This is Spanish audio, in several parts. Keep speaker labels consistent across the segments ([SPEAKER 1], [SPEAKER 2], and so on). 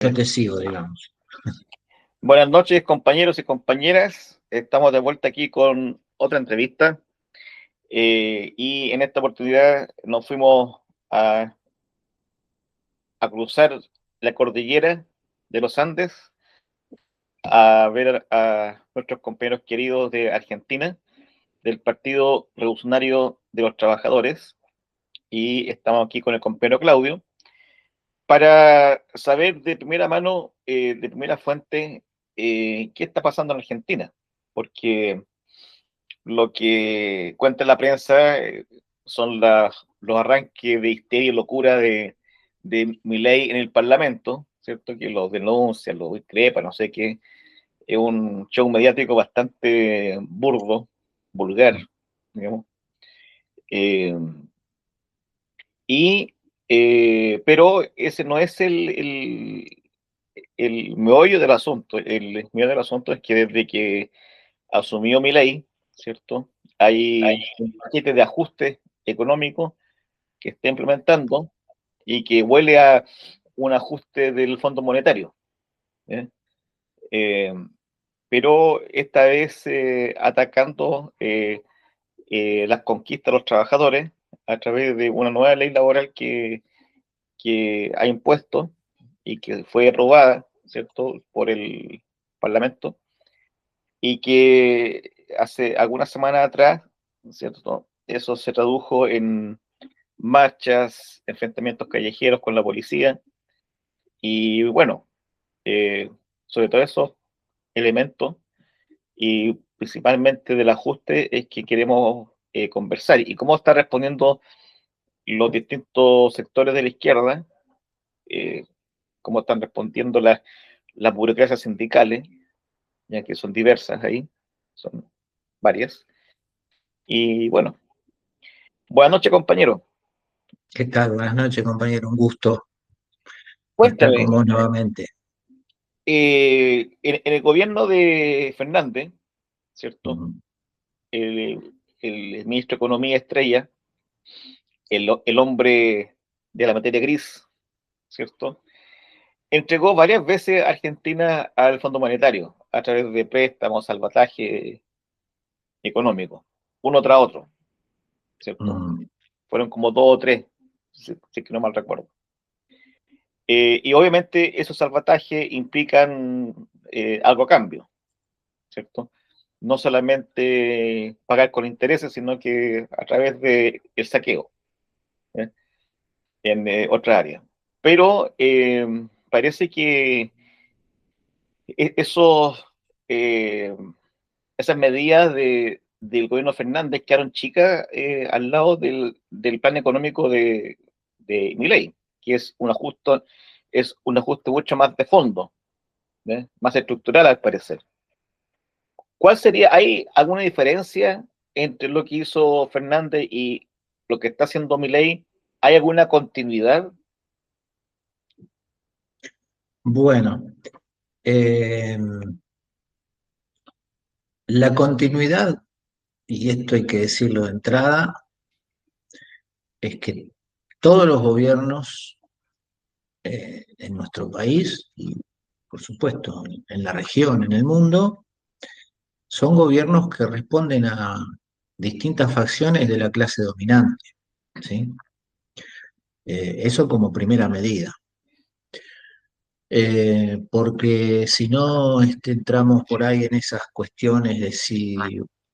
[SPEAKER 1] Yo te sigo, digamos.
[SPEAKER 2] Buenas noches, compañeros y compañeras. Estamos de vuelta aquí con otra entrevista. Y en esta oportunidad nos fuimos a, a cruzar la cordillera de los Andes a ver a nuestros compañeros queridos de Argentina, del Partido Revolucionario de los Trabajadores. Y estamos aquí con el compañero Claudio para saber de primera mano, de primera fuente, qué está pasando en Argentina. Porque lo que cuenta la prensa son los arranques de histeria y locura de Milei en el Parlamento, ¿cierto? Que los denuncia, los discrepa, no sé qué. Es un show mediático bastante burdo, vulgar, digamos. Eh, y, pero ese no es el meollo del asunto. El meollo del asunto es que desde que asumió Milei, ¿cierto? Hay un paquete de ajustes económicos que está implementando y que huele a un ajuste del Fondo Monetario, ¿eh? Eh, pero esta vez atacando las conquistas de los trabajadores a través de una nueva ley laboral que ha impuesto y que fue aprobada, ¿cierto?, por el Parlamento y que hace algunas semanas atrás, ¿cierto?, eso se tradujo en marchas, enfrentamientos callejeros con la policía y bueno, eh, sobre todo esos elementos y principalmente del ajuste es que queremos conversar y cómo está respondiendo los distintos sectores de la izquierda, eh, cómo están respondiendo las burocracias sindicales, ya que son diversas ahí, son varias. Y bueno, buenas noches, compañero.
[SPEAKER 1] ¿Qué tal? Buenas noches, compañero. Un gusto estar
[SPEAKER 2] Cuéntame,
[SPEAKER 1] con vos nuevamente.
[SPEAKER 2] en el gobierno de Fernández, ¿cierto?
[SPEAKER 1] Ujú.
[SPEAKER 2] El ministro de Economía estrella, el hombre de la materia gris, ¿cierto? Entregó varias veces a Argentina al Fondo Monetario a través de préstamos, salvataje económico, uno tras otro, ¿cierto?
[SPEAKER 1] Mm.
[SPEAKER 2] Fueron como dos o tres, si que no mal recuerdo. Y obviamente esos salvatajes implican algo a cambio, ¿cierto? No solamente pagar con intereses, sino que a través del saqueo, ¿eh?, en otra área. Pero parece que esos, eh, esas medidas del gobierno Fernández quedaron chicas al lado del plan económico de Milei, que es un ajuste mucho más de fondo, ¿eh?, más estructural al parecer. ¿Cuál sería, hay alguna diferencia entre lo que hizo Fernández y lo que está haciendo Milei? ¿Hay alguna continuidad?
[SPEAKER 1] Bueno, eh, la continuidad, y esto hay que decirlo de entrada, es que todos los gobiernos en nuestro país y, por supuesto, en la región, en el mundo, son gobiernos que responden a distintas facciones de la clase dominante, ¿sí? Eso como primera medida. Porque si no entramos por ahí en esas cuestiones de si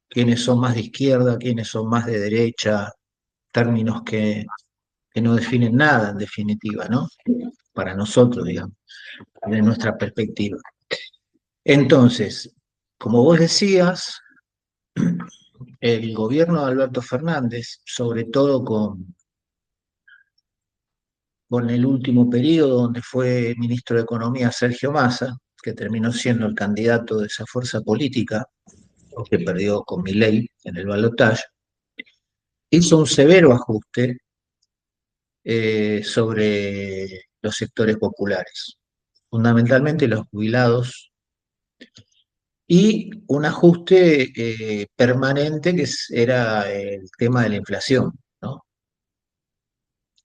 [SPEAKER 1] quiénes son más de izquierda, quiénes son más de derecha, términos que no definen nada en definitiva, ¿no? Para nosotros, digamos, de nuestra perspectiva. Entonces, como vos decías, el gobierno de Alberto Fernández, sobre todo con el último periodo donde fue ministro de Economía Sergio Massa, que terminó siendo el candidato de esa fuerza política, que perdió con Milei en el balotaje, hizo un severo ajuste sobre los sectores populares, fundamentalmente los jubilados, y un ajuste permanente era el tema de la inflación, ¿no?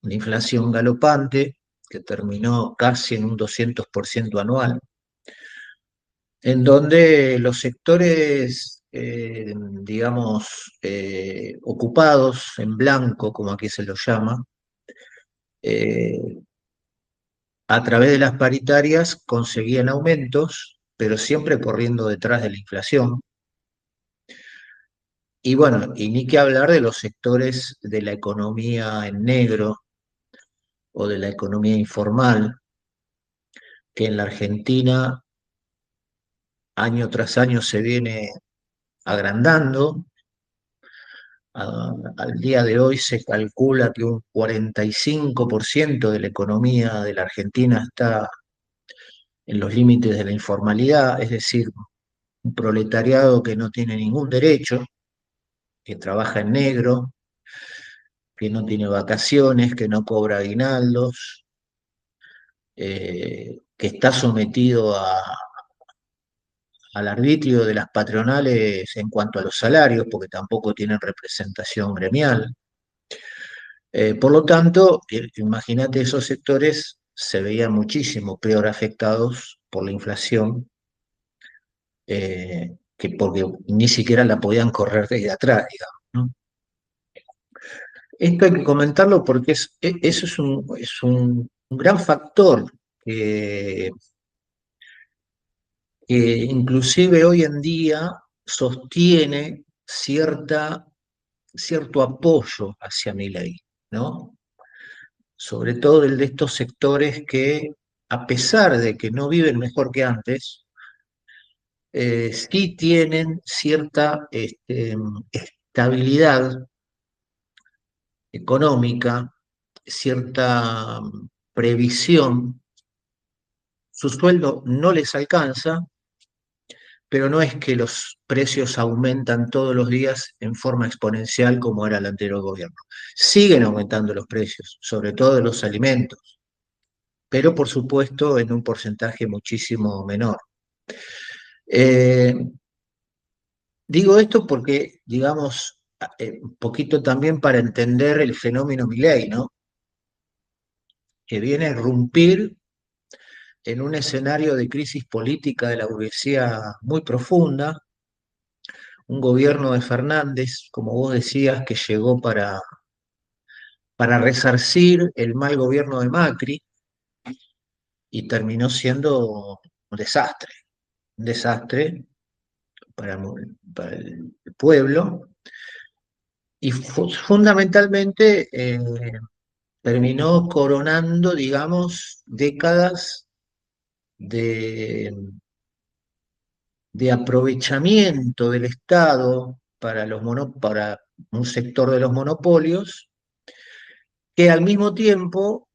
[SPEAKER 1] La inflación galopante que terminó casi en un 200% anual, en donde los sectores, digamos, ocupados en blanco, como aquí se los llama, eh, a través de las paritarias conseguían aumentos, pero siempre corriendo detrás de la inflación. Y bueno, y ni que hablar de los sectores de la economía en negro o de la economía informal, que en la Argentina año tras año se viene agrandando. Al día de hoy se calcula que un 45% de la economía de la Argentina está en los límites de la informalidad, es decir, un proletariado que no tiene ningún derecho, que trabaja en negro, que no tiene vacaciones, que no cobra aguinaldos, que está sometido al arbitrio de las patronales en cuanto a los salarios, porque tampoco tienen representación gremial. Por lo tanto, imagínate, esos sectores se veían muchísimo peor afectados por la inflación, que porque ni siquiera la podían correr desde atrás, digamos, ¿no? Esto hay que comentarlo porque eso es un gran factor que, que inclusive hoy en día sostiene cierto apoyo hacia Milei, ¿no? Sobre todo el de estos sectores que, a pesar de que no viven mejor que antes, sí tienen cierta estabilidad económica, cierta previsión. Su sueldo no les alcanza, pero no es que los precios aumentan todos los días en forma exponencial como era el anterior gobierno. Siguen aumentando los precios, sobre todo de los alimentos, pero por supuesto en un porcentaje muchísimo menor. Eh, Digo esto porque, digamos, un poquito también para entender el fenómeno Milei, ¿no? Que viene a irrumpir en un escenario de crisis política de la burguesía muy profunda, un gobierno de Fernández, como vos decías, que llegó para resarcir el mal gobierno de Macri y terminó siendo un desastre para el pueblo y fundamentalmente terminó coronando, digamos, décadas de, de aprovechamiento del Estado para un sector de los monopolios, que al mismo tiempo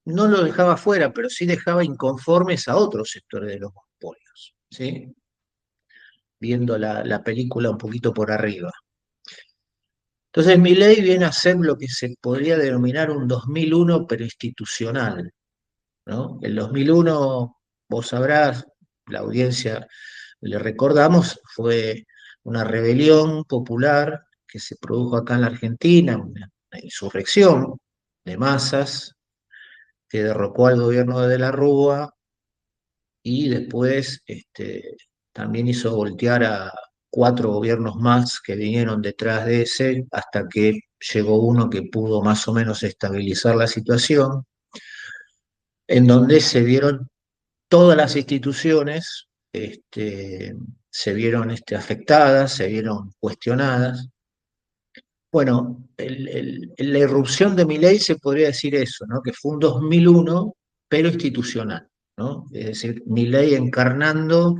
[SPEAKER 1] no lo dejaba fuera, pero sí dejaba inconformes a otros sectores de los monopolios, ¿sí? Viendo la película un poquito por arriba. Entonces, mi ley viene a ser lo que se podría denominar un 2001 pero institucional, ¿no? El 2001, vos sabrás, la audiencia le recordamos, fue una rebelión popular que se produjo acá en la Argentina, una insurrección de masas que derrocó al gobierno de la Rúa y después también hizo voltear a 4 gobiernos más que vinieron detrás de ese, hasta que llegó uno que pudo más o menos estabilizar la situación, en donde se vieron todas las instituciones, se vieron afectadas, se vieron cuestionadas. Bueno, la irrupción de Milei se podría decir eso, ¿no? Que fue un 2001 pero institucional, ¿no? Es decir, Milei encarnando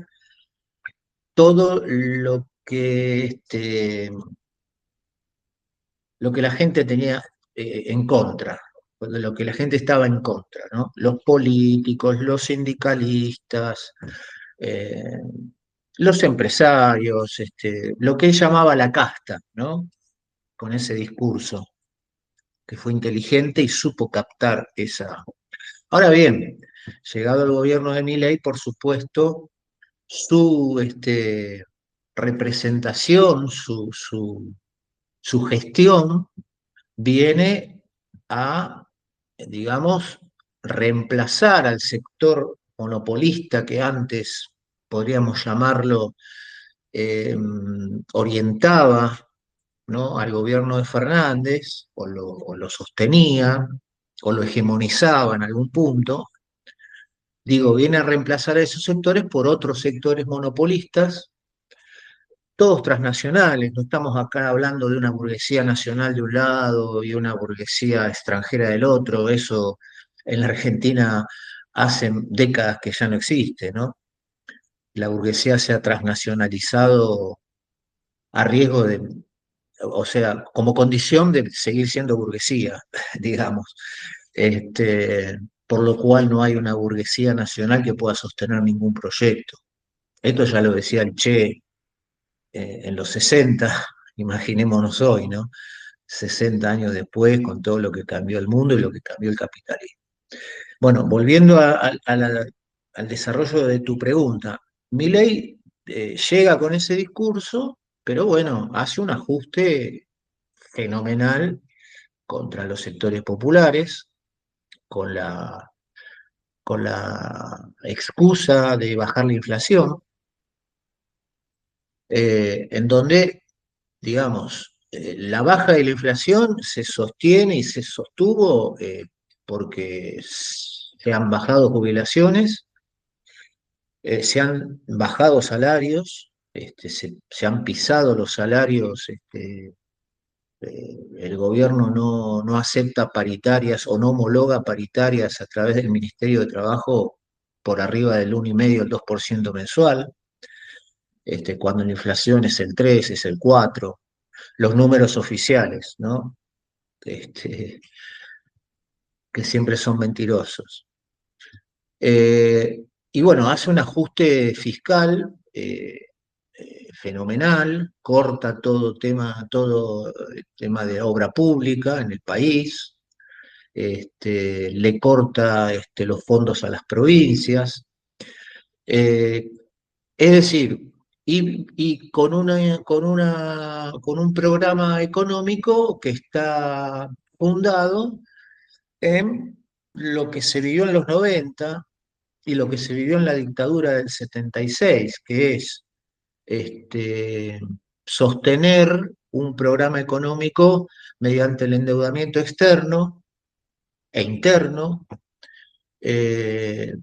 [SPEAKER 1] todo lo que la gente tenía en contra, de lo que la gente estaba en contra, ¿no? Los políticos, los sindicalistas, eh, los empresarios, lo que él llamaba la casta, ¿no? Con ese discurso, que fue inteligente y supo captar esa. Ahora bien, llegado el gobierno de Milei, por supuesto, su representación, su gestión viene a, digamos, reemplazar al sector monopolista que antes, podríamos llamarlo, orientaba, ¿no?, al gobierno de Fernández, o lo sostenía, o lo hegemonizaba en algún punto. Digo, viene a reemplazar a esos sectores por otros sectores monopolistas, todos transnacionales. No estamos acá hablando de una burguesía nacional de un lado y una burguesía extranjera del otro. Eso en la Argentina hace décadas que ya no existe, ¿no? La burguesía se ha transnacionalizado a riesgo de, o sea, como condición de seguir siendo burguesía, digamos. Por lo cual no hay una burguesía nacional que pueda sostener ningún proyecto. Esto ya lo decía el Che en los 60, imaginémonos hoy, ¿no? 60 años después, con todo lo que cambió el mundo y lo que cambió el capitalismo. Bueno, volviendo al desarrollo de tu pregunta, Milei llega con ese discurso, pero bueno, hace un ajuste fenomenal contra los sectores populares, con la excusa de bajar la inflación, en donde, digamos, la baja de la inflación se sostiene y se sostuvo porque se han bajado jubilaciones, se han bajado salarios, se han pisado los salarios. El gobierno no acepta paritarias o no homologa paritarias a través del Ministerio de Trabajo por arriba del 1,5, el 2% mensual, cuando la inflación es el 3, es el 4, los números oficiales, ¿no? Este, que siempre son mentirosos. Y bueno, hace un ajuste fiscal fenomenal, corta todo el tema de obra pública en el país, le corta los fondos a las provincias, eh, es decir, y con un programa económico que está fundado en lo que se vivió en los 90 y lo que se vivió en la dictadura del 76, que es este, sostener un programa económico mediante el endeudamiento externo e interno, eh,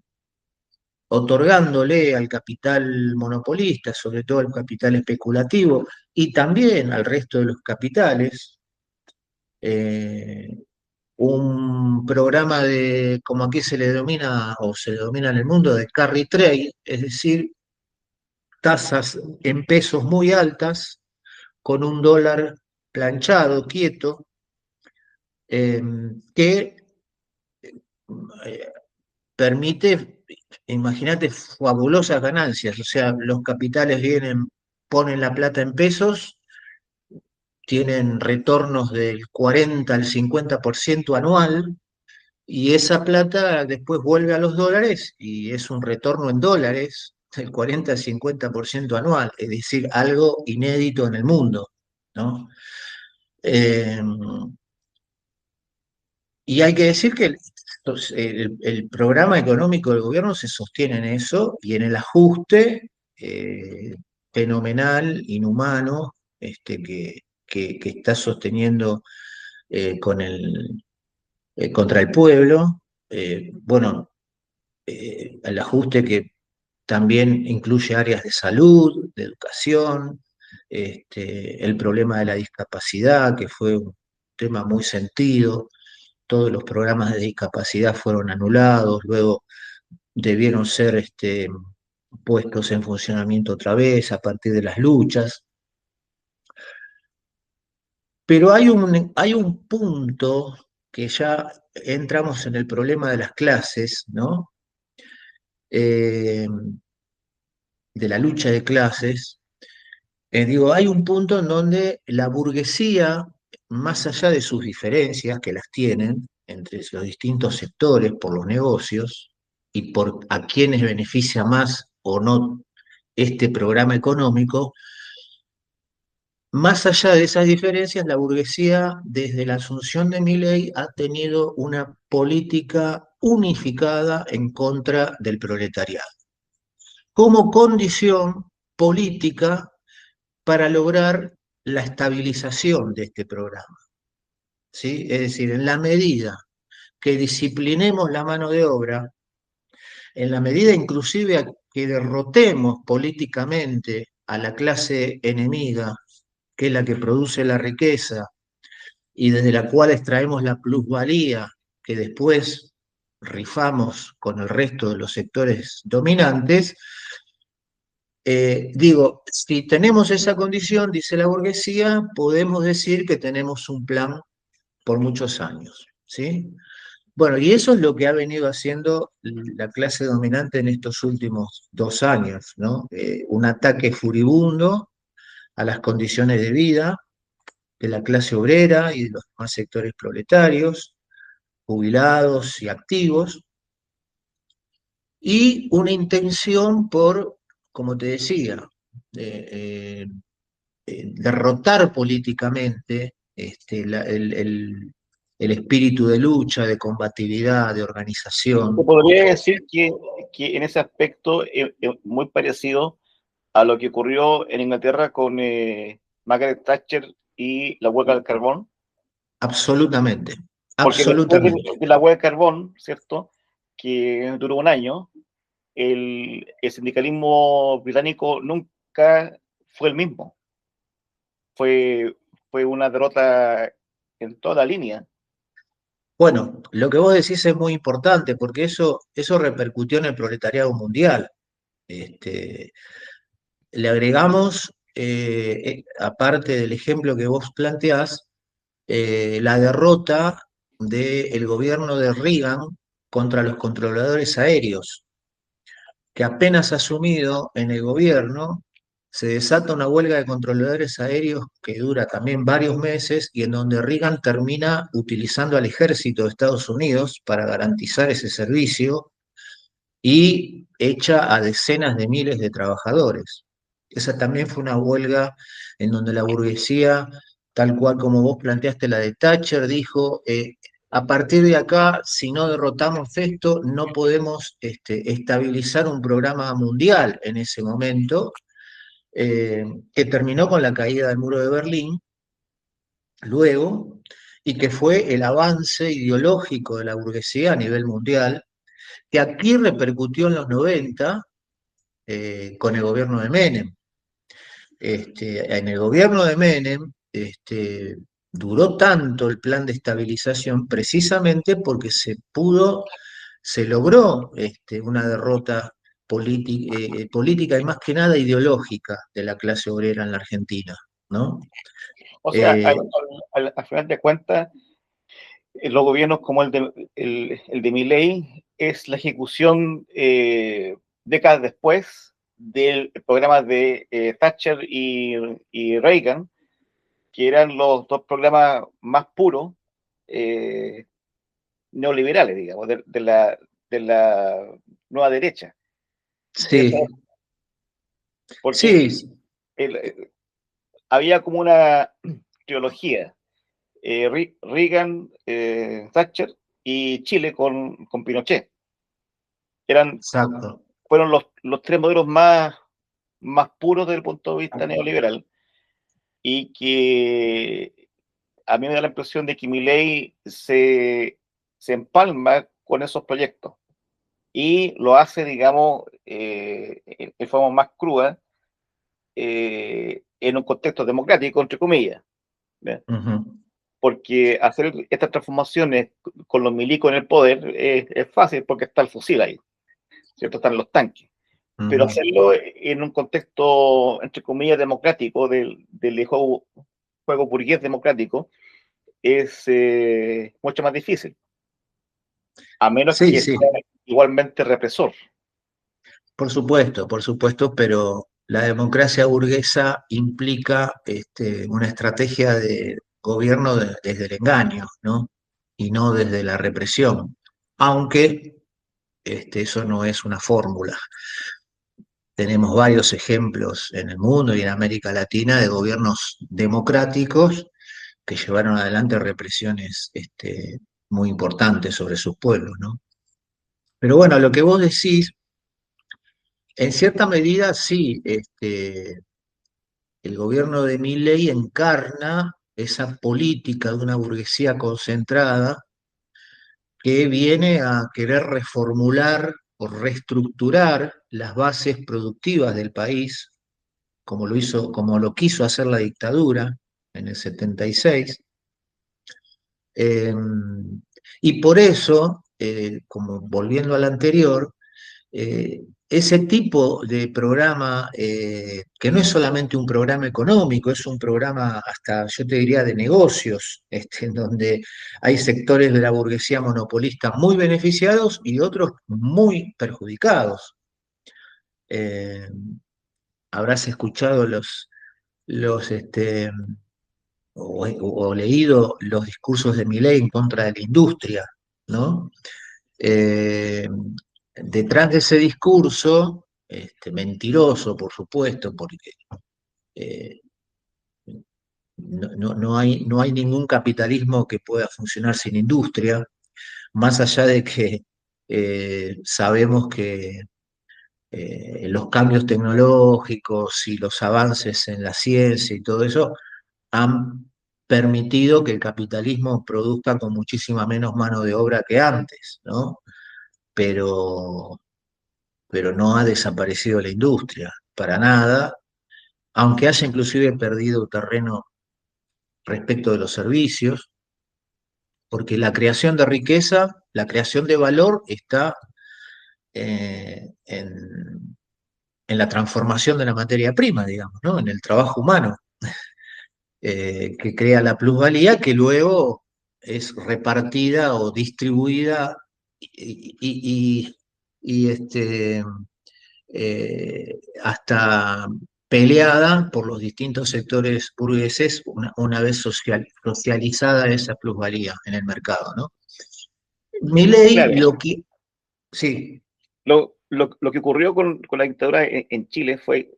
[SPEAKER 1] otorgándole al capital monopolista, sobre todo al capital especulativo, y también al resto de los capitales, eh, un programa de, como aquí se le denomina, o se le denomina en el mundo, de carry trade, es decir, tasas en pesos muy altas, con un dólar planchado, quieto, eh, que eh, permite, imagínate, fabulosas ganancias. O sea, los capitales vienen, ponen la plata en pesos, tienen retornos del 40 al 50% anual, y esa plata después vuelve a los dólares y es un retorno en dólares del 40 al 50% anual, es decir, algo inédito en el mundo, ¿no? Eh, y hay que decir que el programa económico del gobierno se sostiene en eso y en el ajuste fenomenal, inhumano, que está sosteniendo con contra el pueblo. Bueno, el ajuste que también incluye áreas de salud, de educación, el problema de la discapacidad, que fue un tema muy sentido. Todos los programas de discapacidad fueron anulados, luego debieron ser puestos en funcionamiento otra vez a partir de las luchas. Pero hay un punto que ya entramos en el problema de las clases, ¿no? Eh, de la lucha de clases. Digo, hay un punto en donde la burguesía, más allá de sus diferencias que las tienen entre los distintos sectores por los negocios y por a quienes beneficia más o no este programa económico, más allá de esas diferencias, la burguesía, desde la asunción de Milei, ha tenido una política unificada en contra del proletariado, como condición política para lograr la estabilización de este programa. ¿Sí? Es decir, en la medida que disciplinemos la mano de obra, en la medida inclusive que derrotemos políticamente a la clase enemiga, que es la que produce la riqueza y desde la cual extraemos la plusvalía que después rifamos con el resto de los sectores dominantes, digo, si tenemos esa condición, dice la burguesía, podemos decir que tenemos un plan por muchos años, ¿sí? Bueno, y eso es lo que ha venido haciendo la clase dominante en estos últimos 2 años, ¿no? Un ataque furibundo a las condiciones de vida de la clase obrera y de los demás sectores proletarios, jubilados y activos, y una intención por, como te decía, eh, derrotar políticamente el espíritu de lucha, de combatividad, de
[SPEAKER 2] Se
[SPEAKER 1] organización.
[SPEAKER 2] podría decir que en ese aspecto es muy parecido a lo que ocurrió en Inglaterra con Margaret Thatcher y la huelga del carbón,
[SPEAKER 1] Absolutamente,
[SPEAKER 2] porque después
[SPEAKER 1] absolutamente.
[SPEAKER 2] de la huelga del carbón, ¿cierto?, que duró un año, el sindicalismo británico nunca fue el mismo. Fue una derrota en toda la línea.
[SPEAKER 1] Bueno, lo que vos decís es muy importante porque eso repercutió en el proletariado mundial. Este, le agregamos, aparte del ejemplo que vos planteás, la derrota del gobierno de Reagan contra los controladores aéreos, que apenas asumido en el gobierno, se desata una huelga de controladores aéreos que dura también varios meses y en donde Reagan termina utilizando al ejército de Estados Unidos para garantizar ese servicio y echa a decenas de miles de trabajadores. Esa también fue una huelga en donde la burguesía, tal cual como vos planteaste la de Thatcher, dijo, a partir de acá, si no derrotamos esto, no podemos estabilizar un programa mundial en ese momento, que terminó con la caída del muro de Berlín, luego, y que fue el avance ideológico de la burguesía a nivel mundial, que aquí repercutió en los 90 con el gobierno de Menem. En el gobierno de Menem duró tanto el plan de estabilización precisamente porque se logró una derrota política y más que nada ideológica de la clase obrera en la Argentina, ¿no?
[SPEAKER 2] O sea,
[SPEAKER 1] Eh,
[SPEAKER 2] al final de cuentas, los gobiernos como el de Milei es la ejecución décadas después del programa de Thatcher y Reagan, que eran los dos programas más puros neoliberales, digamos, de la nueva derecha. Eso,
[SPEAKER 1] sí,
[SPEAKER 2] porque
[SPEAKER 1] sí,
[SPEAKER 2] el, había como una teología, Reagan, Thatcher y Chile con Pinochet. Eran,
[SPEAKER 1] exacto.
[SPEAKER 2] fueron los tres modelos más puros desde el punto de vista neoliberal y que a mí me da la impresión de que Milei se empalma con esos proyectos y lo hace, digamos, en forma más cruda, en un contexto democrático, entre comillas, ¿ve?
[SPEAKER 1] Ujú,
[SPEAKER 2] Porque hacer estas transformaciones con los milicos en el poder es fácil porque está el fusil ahí, ¿cierto? Están los tanques. Pero
[SPEAKER 1] ujú.
[SPEAKER 2] hacerlo en un contexto, entre comillas, democrático, del juego burgués democrático, es mucho más difícil, a menos
[SPEAKER 1] Sí,
[SPEAKER 2] que
[SPEAKER 1] sí.
[SPEAKER 2] sea igualmente represor.
[SPEAKER 1] Por supuesto, pero la democracia burguesa implica una estrategia de gobierno desde el engaño, ¿no? Y no desde la represión, aunque eso no es una fórmula. tenemos varios ejemplos en el mundo y en América Latina de gobiernos democráticos que llevaron adelante represiones muy importantes sobre sus pueblos, ¿no? Pero bueno, lo que vos decís, en cierta medida sí, el gobierno de Milei encarna esa política de una burguesía concentrada que viene a querer reformular o reestructurar las bases productivas del país, como lo quiso hacer la dictadura en el 76. eh, y por eso, como volviendo al anterior, ese tipo de programa, que no es solamente un programa económico, es un programa hasta, yo te diría, de negocios, en donde hay sectores de la burguesía monopolista muy beneficiados y otros muy perjudicados. Eh, Habrás escuchado o leído los discursos de Milei en contra de la industria, ¿no? Eh, Detrás de ese discurso, mentiroso, por supuesto, porque eh, no hay ningún capitalismo que pueda funcionar sin industria, más allá de que sabemos que los cambios tecnológicos y los avances en la ciencia y todo eso han permitido que el capitalismo produzca con muchísima menos mano de obra que antes, ¿no? Pero, pero no ha desaparecido la industria, para nada, aunque haya inclusive perdido terreno respecto de los servicios, porque la creación de riqueza, la creación de valor está en la transformación de la materia prima, digamos, ¿no? En el trabajo humano, que crea la plusvalía que luego es repartida o distribuida y, y, hasta peleada por los distintos sectores burgueses una vez socializada esa plusvalía en el mercado, ¿no? Milei
[SPEAKER 2] Claro,
[SPEAKER 1] lo que... Sí,
[SPEAKER 2] lo que ocurrió con la dictadura en Chile fue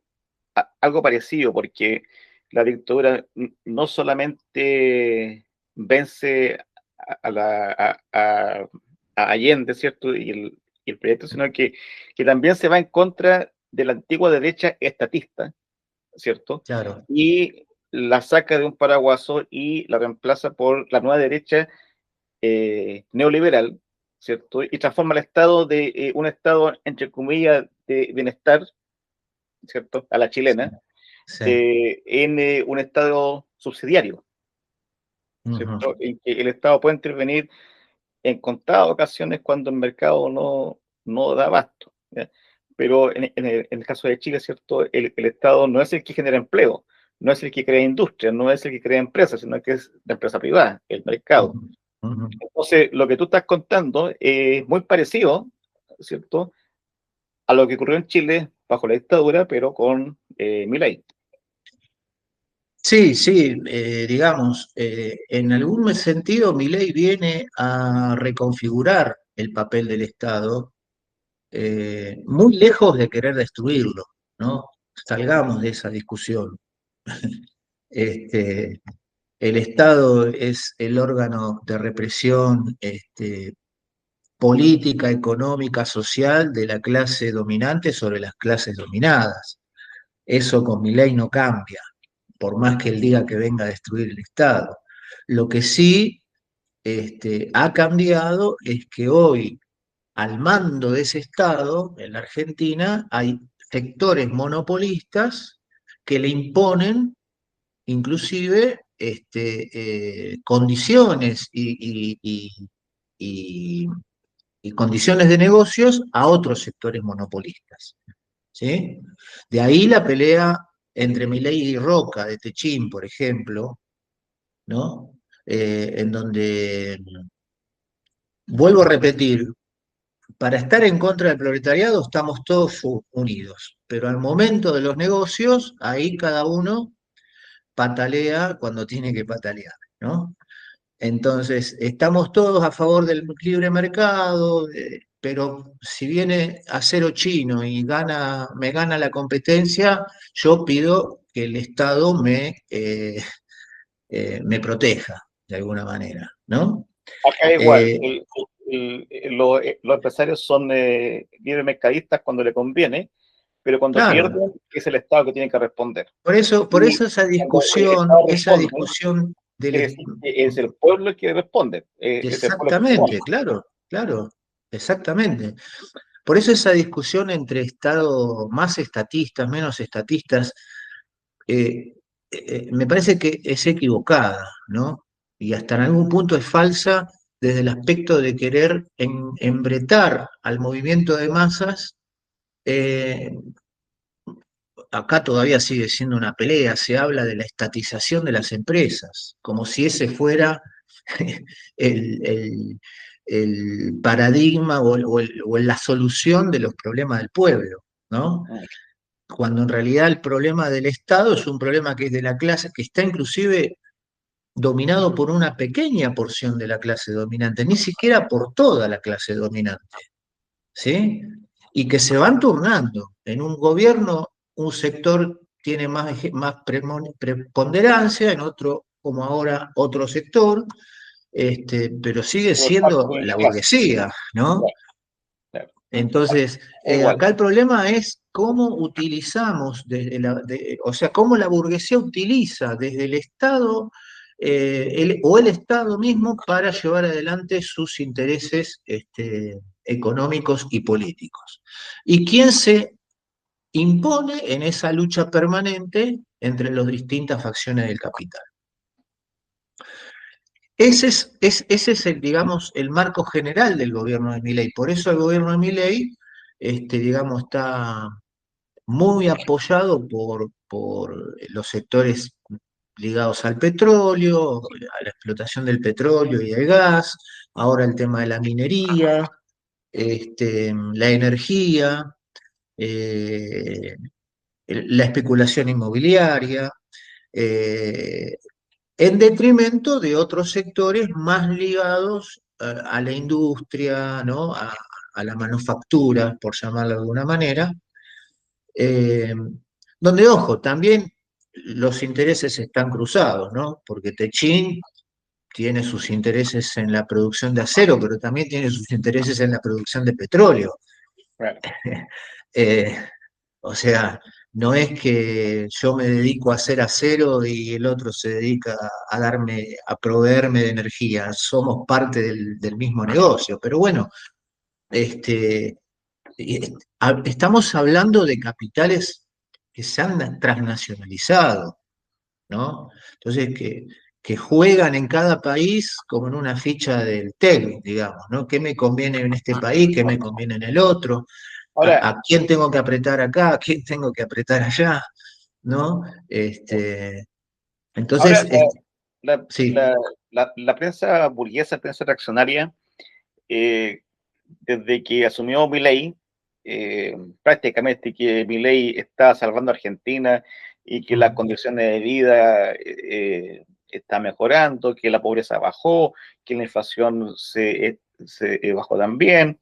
[SPEAKER 2] algo parecido, porque la dictadura no solamente vence a Allende, ¿cierto? Y el proyecto, sino que también se va en contra de la antigua derecha estatista, ¿cierto?
[SPEAKER 1] claro.
[SPEAKER 2] Y la saca de un paraguaso y la reemplaza por la nueva derecha neoliberal, ¿cierto? Y transforma el Estado de un Estado, entre comillas, de bienestar, ¿cierto? A la
[SPEAKER 1] Sí,
[SPEAKER 2] chilena,
[SPEAKER 1] sí.
[SPEAKER 2] en un Estado subsidiario,
[SPEAKER 1] Ujú,
[SPEAKER 2] ¿cierto? En que el Estado puede intervenir en contadas ocasiones cuando el mercado no da abasto, ¿ya? Pero en el caso de Chile, ¿cierto? El Estado no es el que genera empleo, no es el que crea industria, no es el que crea empresas, sino que es la empresa privada, el mercado.
[SPEAKER 1] ujú, ujú.
[SPEAKER 2] Entonces, lo que tú estás contando es muy parecido, ¿cierto?, a lo que ocurrió en Chile bajo la dictadura, pero con Milei.
[SPEAKER 1] Sí, sí, digamos, en algún sentido Milei viene a reconfigurar el papel del Estado, muy lejos de querer destruirlo, ¿no? Salgamos de esa discusión. Este, el Estado es el órgano de represión, política, económica, social de la clase dominante sobre las clases dominadas. Eso con Milei no cambia, por más que él diga que venga a destruir el Estado. Lo que sí ha cambiado es que hoy, al mando de ese Estado, en la Argentina, hay sectores monopolistas que le imponen inclusive condiciones y- y condiciones de negocios a otros sectores monopolistas. ¿Sí? De ahí la pelea entre Milei y Roca de Techín, por ejemplo, ¿no? En donde, vuelvo a repetir, para estar en contra del proletariado estamos todos unidos, pero al momento de los negocios, ahí cada uno patalea cuando tiene que patalear, ¿no? Entonces, estamos todos a favor del libre mercado, pero si viene acero chino y me gana la competencia, yo pido que el Estado me proteja de alguna manera, ¿no?
[SPEAKER 2] Acá igual,
[SPEAKER 1] Eh,
[SPEAKER 2] los empresarios son libres mercadistas cuando le conviene, pero cuando
[SPEAKER 1] claro,
[SPEAKER 2] pierden es el Estado que tiene que responder.
[SPEAKER 1] por
[SPEAKER 2] Y
[SPEAKER 1] eso
[SPEAKER 2] cuando el Estado
[SPEAKER 1] esa
[SPEAKER 2] responde,
[SPEAKER 1] discusión
[SPEAKER 2] quiere decir que es el pueblo el que responde, es el pueblo que responde.
[SPEAKER 1] exactamente, claro, claro, exactamente. Por eso esa discusión entre Estado más estatistas, menos estatistas, eh, me parece que es equivocada, ¿no? Y hasta en algún punto es falsa desde el aspecto de querer embretar al movimiento de masas. eh, Acá todavía sigue siendo una pelea, se habla de la estatización de las empresas, como si ese fuera el, el- el paradigma o la solución de los problemas del pueblo, ¿no? Cuando en realidad el problema del Estado es un problema que es de la clase, que está inclusive dominado por una pequeña porción de la clase dominante, ni siquiera por toda la clase dominante, ¿sí? Y que se van turnando. En un gobierno, un sector tiene más preponderancia, en otro, como ahora, otro sector, pero sigue
[SPEAKER 2] Por parte
[SPEAKER 1] siendo
[SPEAKER 2] de
[SPEAKER 1] la
[SPEAKER 2] la clase.
[SPEAKER 1] burguesía, ¿no?
[SPEAKER 2] Claro, claro.
[SPEAKER 1] Entonces,
[SPEAKER 2] Igual.
[SPEAKER 1] acá el problema es cómo utilizamos, o sea, cómo la burguesía utiliza desde el Estado o el Estado mismo para llevar adelante sus intereses económicos y políticos. ¿Y quién se impone en esa lucha permanente entre las distintas facciones del capital? Ese es el, digamos, el marco general del gobierno de Milei. Por eso el gobierno de Milei, digamos, está muy apoyado por los sectores ligados al petróleo, a la explotación del petróleo y del gas, ahora el tema de la minería, la energía, eh, la especulación inmobiliaria. eh, en detrimento de otros sectores más ligados a la industria, ¿no? A la manufactura, por llamarlo de alguna manera, eh, donde, ojo, también los intereses están cruzados, ¿no? Porque Techin tiene sus intereses en la producción de acero, pero también tiene sus intereses en la producción de petróleo.
[SPEAKER 2] Claro.
[SPEAKER 1] Eh, o sea, no es que yo me dedico a hacer acero y el otro se dedica a proveerme de energía. Somos parte del mismo negocio. Pero bueno, este, estamos hablando de capitales que se han transnacionalizado, ¿no? Entonces, que juegan en cada país como en una ficha del tenis, digamos, ¿no? ¿Qué me conviene en este país? ¿Qué me conviene en el otro?
[SPEAKER 2] Ahora,
[SPEAKER 1] A quién tengo que apretar acá? ¿A quién tengo que apretar allá? ¿No?
[SPEAKER 2] ahora
[SPEAKER 1] Entonces,
[SPEAKER 2] la,
[SPEAKER 1] sí,
[SPEAKER 2] la, la prensa burguesa, prensa reaccionaria, eh, desde que asumió Milei, prácticamente que Milei está salvando a Argentina y que las
[SPEAKER 1] mm,
[SPEAKER 2] condiciones de vida está mejorando, que la pobreza bajó, que la inflación se bajó también,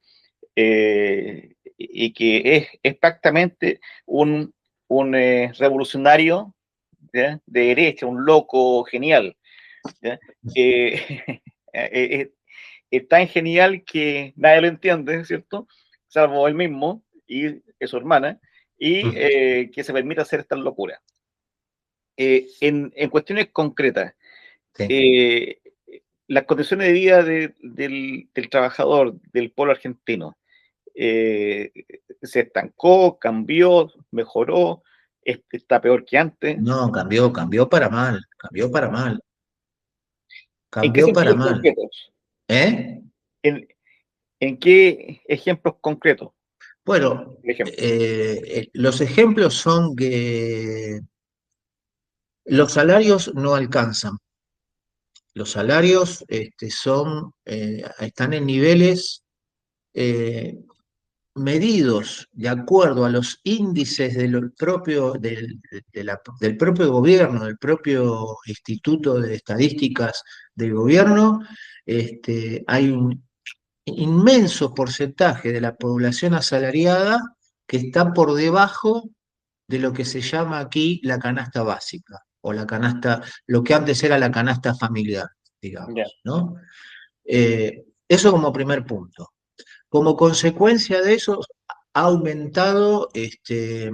[SPEAKER 2] y que es prácticamente un revolucionario, ¿ya? De derecha, un loco genial, ¿ya? Eh, es tan genial que nadie lo entiende, ¿cierto? Salvo él mismo y su hermana, y
[SPEAKER 1] mm,
[SPEAKER 2] que se permite hacer estas locuras. En cuestiones concretas,
[SPEAKER 1] sí.
[SPEAKER 2] eh, las condiciones de vida del trabajador del pueblo argentino, eh, se estancó, cambió, mejoró, está peor que antes.
[SPEAKER 1] No, cambió para mal, cambió para mal,
[SPEAKER 2] ¿En qué
[SPEAKER 1] cambió para
[SPEAKER 2] sentidos
[SPEAKER 1] mal.
[SPEAKER 2] concretos?
[SPEAKER 1] ¿Eh?
[SPEAKER 2] ¿En, en qué ejemplos concretos,
[SPEAKER 1] Bueno,
[SPEAKER 2] por ejemplo?
[SPEAKER 1] los ejemplos son que los salarios no alcanzan. Los salarios están en niveles, eh, medidos de acuerdo a los índices del propio gobierno, del propio Instituto de Estadísticas del gobierno, hay un inmenso porcentaje de la población asalariada que está por debajo de lo que se llama aquí la canasta básica, o la canasta, lo que antes era la canasta familiar,
[SPEAKER 2] Ya.
[SPEAKER 1] digamos, ¿no? Eso como primer punto. Como consecuencia de eso, ha aumentado eh,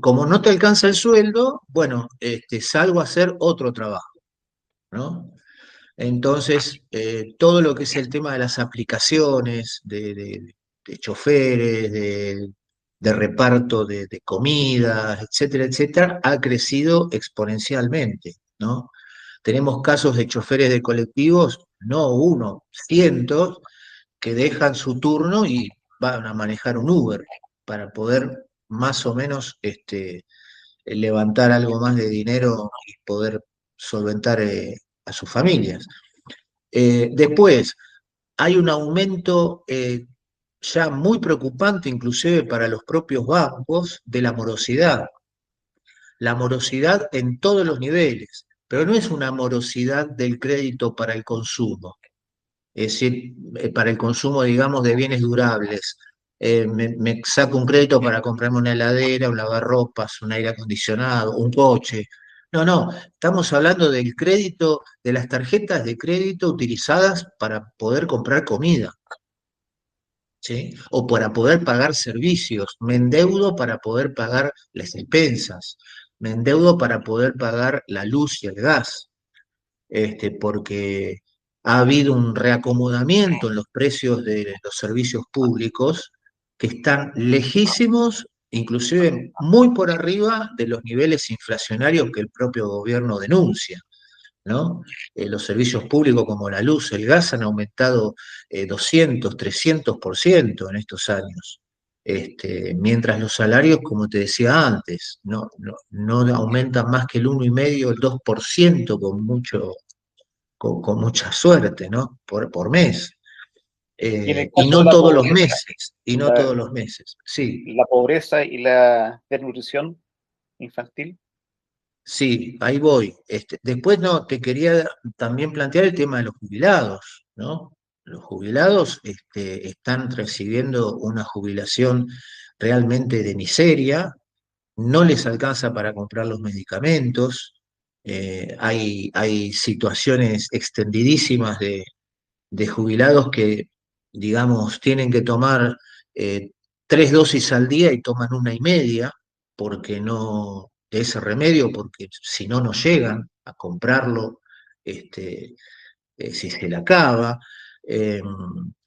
[SPEAKER 1] como no te alcanza el sueldo, bueno, salgo a hacer otro trabajo, ¿no? Entonces, todo lo que es el tema de las aplicaciones, de choferes, de reparto de comidas, etcétera, etcétera, ha crecido exponencialmente, ¿no? Tenemos casos de choferes de colectivos, no uno, cientos, que dejan su turno y van a manejar un Uber para poder más o menos levantar algo más de dinero y poder solventar a sus familias. Después, hay un aumento ya muy preocupante, inclusive para los propios bancos, de la morosidad en todos los niveles, pero no es una morosidad del crédito para el consumo, es decir, para el consumo, digamos, de bienes durables. Me saco un crédito para comprarme una heladera, un lavarropas, un aire acondicionado, un coche. No, no, estamos hablando del crédito, de las tarjetas de crédito utilizadas para poder comprar comida, ¿sí? O para poder pagar servicios. Me endeudo para poder pagar las expensas. Me endeudo para poder pagar la luz y el gas, porque ha habido un reacomodamiento en los precios de los servicios públicos que están lejísimos, inclusive muy por arriba de los niveles inflacionarios que el propio gobierno denuncia, ¿no? Los servicios públicos como la luz, el gas han aumentado 200, 300% en estos años. Mientras los salarios, como te decía antes, no aumentan más que el 1,5, el 2% con mucha suerte, ¿no? Por mes.
[SPEAKER 2] Y en el
[SPEAKER 1] Y
[SPEAKER 2] caso de
[SPEAKER 1] no
[SPEAKER 2] la
[SPEAKER 1] todos los
[SPEAKER 2] pobreza,
[SPEAKER 1] meses, y no
[SPEAKER 2] la,
[SPEAKER 1] todos los meses. Sí,
[SPEAKER 2] la pobreza y la desnutrición infantil.
[SPEAKER 1] sí, ahí voy. Después no, te quería también plantear el tema de los jubilados, ¿no? Los jubilados están recibiendo una jubilación realmente de miseria, no les alcanza para comprar los medicamentos, hay situaciones extendidísimas de jubilados que, digamos, tienen que tomar 3 dosis al día y toman 1,5, porque no, de ese remedio, porque si no, no llegan a comprarlo, este, si se le acaba. Eh,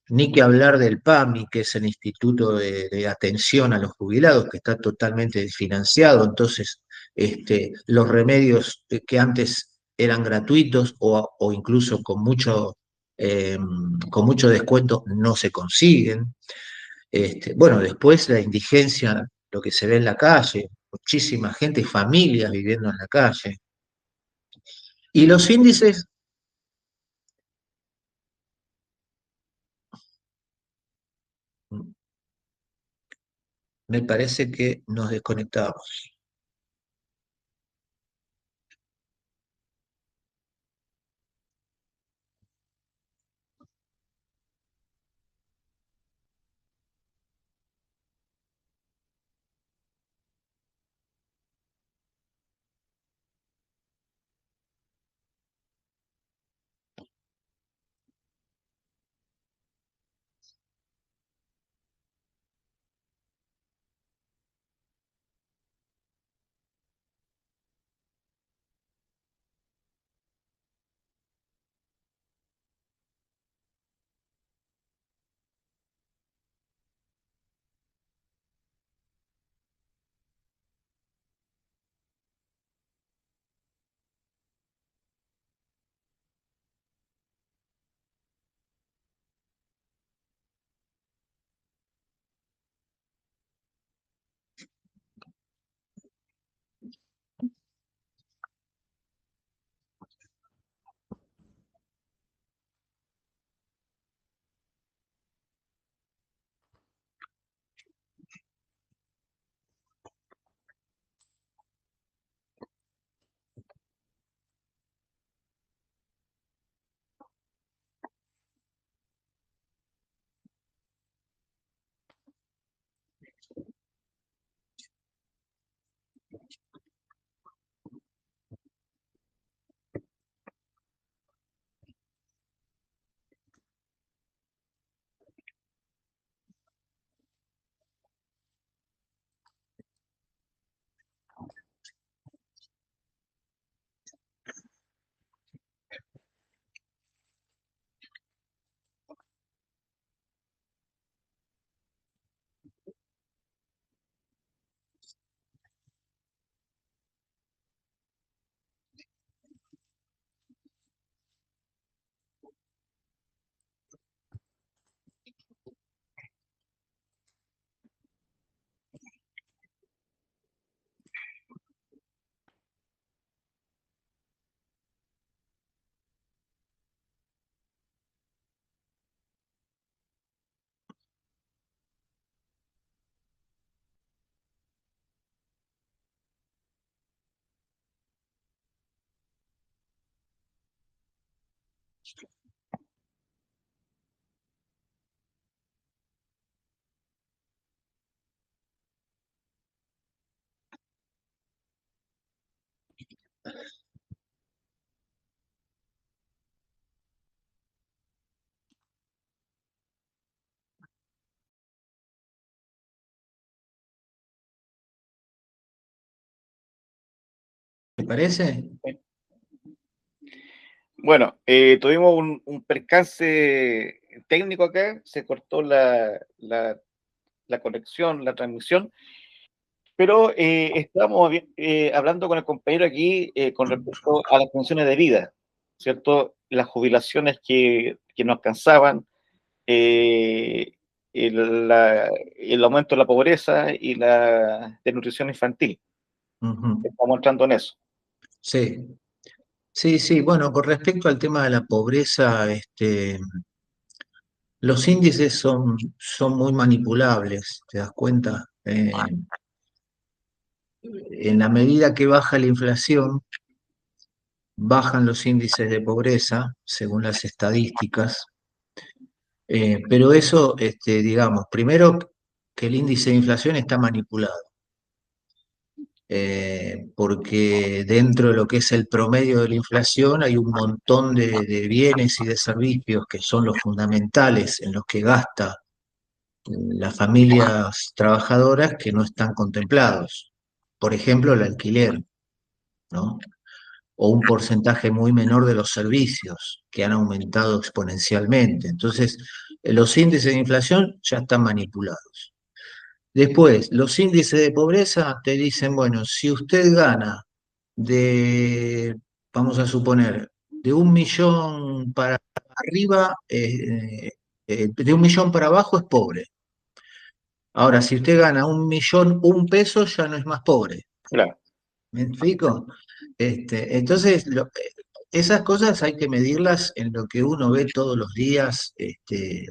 [SPEAKER 1] Ni que hablar del PAMI, que es el Instituto de Atención a los Jubilados, que está totalmente desfinanciado. Entonces, los remedios que antes eran gratuitos o incluso eh, con mucho descuento no se consiguen. Bueno, después la indigencia, lo que se ve en la calle, muchísima gente, familias viviendo en la calle. Y los índices, me parece que nos desconectamos. ¿Te parece?
[SPEAKER 2] Bueno, tuvimos un percance técnico acá, se cortó la conexión, la transmisión, pero estábamos hablando con el compañero aquí con respecto a las pensiones de vida, ¿cierto? Las jubilaciones que no alcanzaban, eh, el aumento de la pobreza y la desnutrición infantil.
[SPEAKER 1] Ujú.
[SPEAKER 2] Estamos entrando en eso.
[SPEAKER 1] Sí, sí, sí. Bueno, con respecto al tema de la pobreza, los índices son muy manipulables, ¿te das cuenta? En la medida que baja la inflación, bajan los índices de pobreza, según las estadísticas, pero eso, digamos, primero que el índice de inflación está manipulado, porque dentro de lo que es el promedio de la inflación hay un montón de bienes y de servicios que son los fundamentales en los que gasta las familias trabajadoras que no están contemplados. Por ejemplo, el alquiler, ¿no? O un porcentaje muy menor de los servicios que han aumentado exponencialmente. Entonces, los índices de inflación ya están manipulados. Después, los índices de pobreza te dicen, bueno, si usted gana de, vamos a suponer, de 1 millón para arriba, de 1 millón para abajo es pobre. Ahora, si usted gana 1 millón, 1 peso ya no es más pobre.
[SPEAKER 2] Claro,
[SPEAKER 1] ¿Me explico? Entonces, esas cosas hay que medirlas en lo que uno ve todos los días,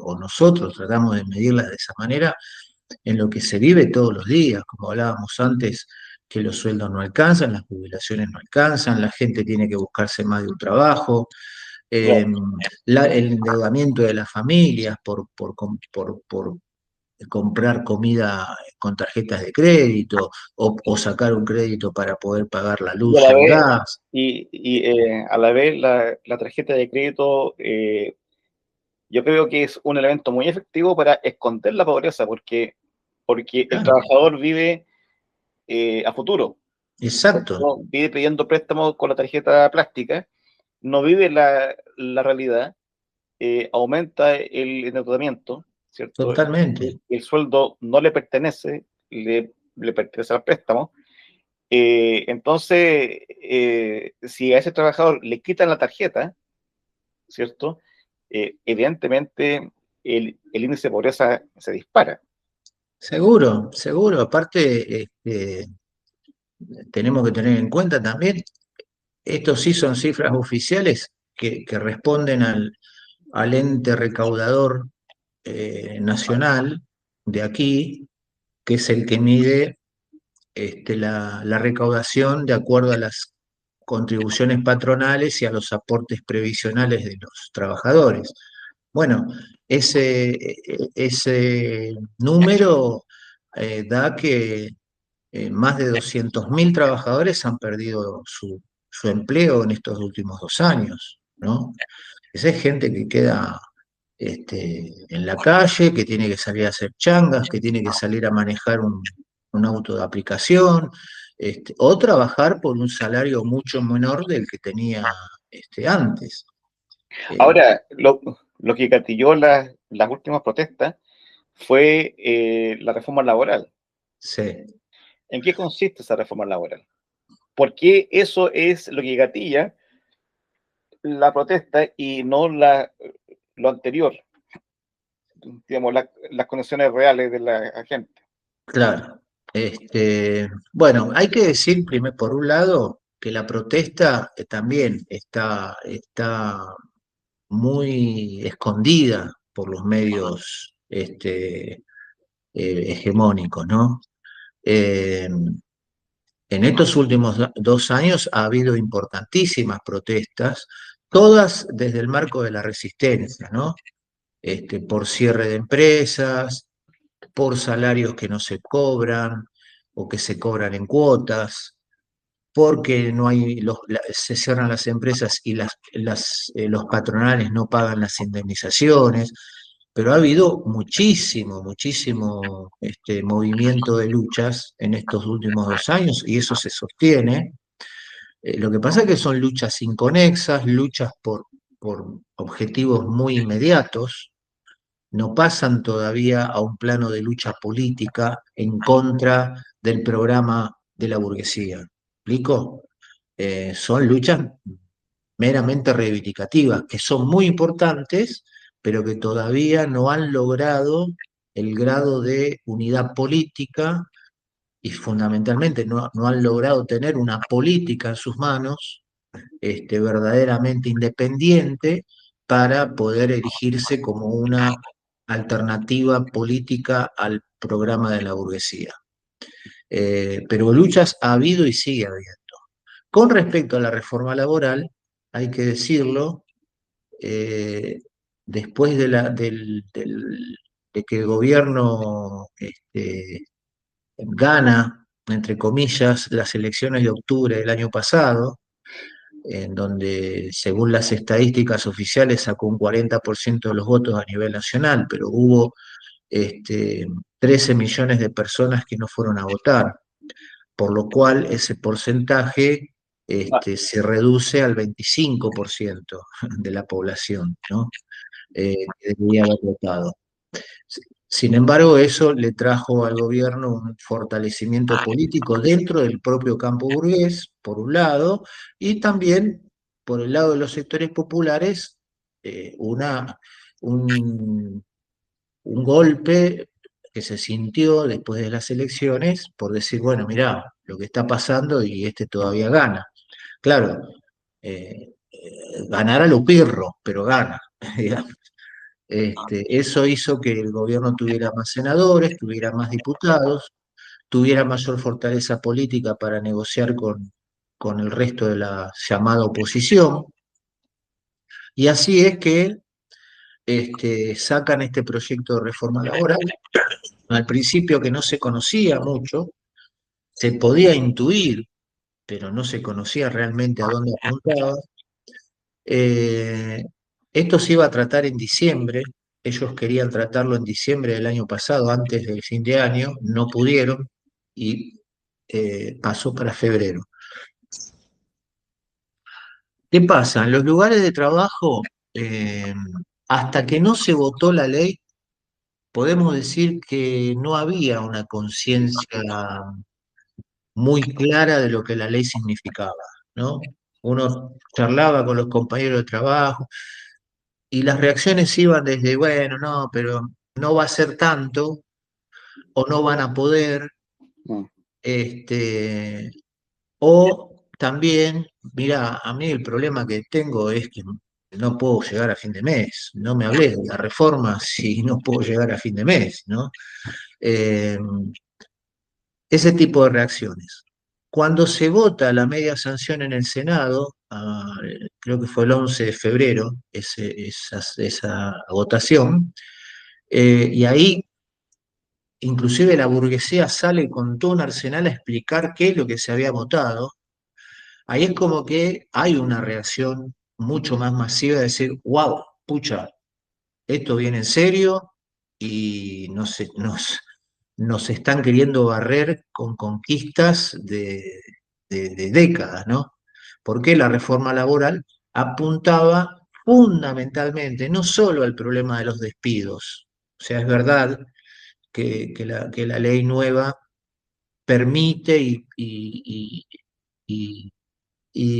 [SPEAKER 1] o nosotros tratamos de medirlas de esa manera, en lo que se vive todos los días, como hablábamos antes, que los sueldos no alcanzan, las jubilaciones no alcanzan, la gente tiene que buscarse más de un trabajo, eh,
[SPEAKER 2] claro.
[SPEAKER 1] el endeudamiento de las familias por comprar comida con tarjetas de crédito o sacar un crédito para poder pagar la
[SPEAKER 2] Y a
[SPEAKER 1] luz,
[SPEAKER 2] la
[SPEAKER 1] el
[SPEAKER 2] vez,
[SPEAKER 1] gas.
[SPEAKER 2] a la vez la tarjeta de crédito, yo creo que es un elemento muy efectivo para esconder la pobreza, porque el
[SPEAKER 1] Claro,
[SPEAKER 2] trabajador vive a futuro,
[SPEAKER 1] exacto,
[SPEAKER 2] ¿cierto? Vive pidiendo préstamos con la tarjeta plástica, no vive la realidad, aumenta el endeudamiento, ¿cierto?
[SPEAKER 1] totalmente.
[SPEAKER 2] El sueldo no le pertenece, le pertenece al préstamo. Entonces, si a ese trabajador le quitan la tarjeta, ¿cierto? Evidentemente el índice de pobreza se dispara.
[SPEAKER 1] Seguro, seguro. Aparte, tenemos que tener en cuenta también, estos sí son cifras oficiales que responden al ente recaudador nacional de aquí, que es el que mide la recaudación de acuerdo a las contribuciones patronales y a los aportes previsionales de los trabajadores. Bueno, ese número da que más de 200.000 trabajadores han perdido su empleo en estos últimos 2 años, ¿no? Esa es gente que queda en la calle, que tiene que salir a hacer changas, que tiene que salir a manejar un auto de aplicación, o trabajar por un salario mucho menor del que tenía antes. Eh,
[SPEAKER 2] Ahora, lo que gatilló las últimas protestas fue la reforma laboral.
[SPEAKER 1] sí,
[SPEAKER 2] ¿En qué consiste esa reforma laboral? ¿Por qué eso es lo que gatilla la protesta y no lo anterior? Digamos, las condiciones reales de la gente.
[SPEAKER 1] claro. Bueno, hay que decir, por un lado, que la protesta también está muy escondida por los medios hegemónicos, ¿no? Eh, en estos últimos 2 años ha habido importantísimas protestas, todas desde el marco de la resistencia, ¿no? Por cierre de empresas, por salarios que no se cobran o que se cobran en cuotas, porque no hay se cierran las empresas y los patronales no pagan las indemnizaciones, pero ha habido muchísimo, muchísimo movimiento de luchas en estos últimos 2 años y eso se sostiene. Lo que pasa es que son luchas inconexas, luchas por objetivos muy inmediatos, no pasan todavía a un plano de lucha política en contra del programa de la burguesía. ¿Explico? Son luchas meramente reivindicativas, que son muy importantes, pero que todavía no han logrado el grado de unidad política y fundamentalmente no han logrado tener una política en sus manos verdaderamente independiente para poder erigirse como una alternativa política al programa de la burguesía. Pero luchas ha habido y sigue habiendo. Con respecto a la reforma laboral, hay que decirlo, eh, después de que el gobierno gana, entre comillas, las elecciones de octubre del año pasado, en donde, según las estadísticas oficiales, sacó un 40% de los votos a nivel nacional, pero hubo 13 millones de personas que no fueron a votar, por lo cual ese porcentaje se reduce al 25% de la población, ¿no? Que debería haber votado. Sin embargo, eso le trajo al gobierno un fortalecimiento político dentro del propio campo burgués, por un lado, y también por el lado de los sectores populares, un, un golpe que se sintió después de las elecciones por decir, bueno, mirá, lo que está pasando y todavía gana. Claro, ganará lo pirro, pero gana, digamos. Eso hizo que el gobierno tuviera más senadores, tuviera más diputados, tuviera mayor fortaleza política para negociar con el resto de la llamada oposición. Y así es que sacan este proyecto de reforma laboral, al principio que no se conocía mucho, se podía intuir, pero no se conocía realmente a dónde apuntaba. Eh, Esto se iba a tratar en diciembre, ellos querían tratarlo en diciembre del año pasado, antes del fin de año, no pudieron y pasó para febrero. ¿Qué pasa? En los lugares de trabajo, hasta que no se votó la ley, podemos decir que no había una conciencia muy clara de lo que la ley significaba, ¿no? Uno charlaba con los compañeros de trabajo y las reacciones iban desde, bueno, no, pero no va a ser tanto, o no van a poder,
[SPEAKER 2] Mm.
[SPEAKER 1] este, o también, mira, a mí el problema que tengo es que no puedo llegar a fin de mes, no me hables de la reforma si no puedo llegar a fin de mes, ¿no? Eh, Ese tipo de reacciones. Cuando se vota la media sanción en el Senado, creo que fue el 11 de febrero, esa votación, y ahí inclusive la burguesía sale con todo un arsenal a explicar qué es lo que se había votado, ahí es como que hay una reacción mucho más masiva de decir, wow, pucha, esto viene en serio y no sé, nos están queriendo barrer con conquistas de décadas, ¿no? Porque la reforma laboral apuntaba fundamentalmente no solo al problema de los despidos, o sea, es verdad que la ley nueva permite y- y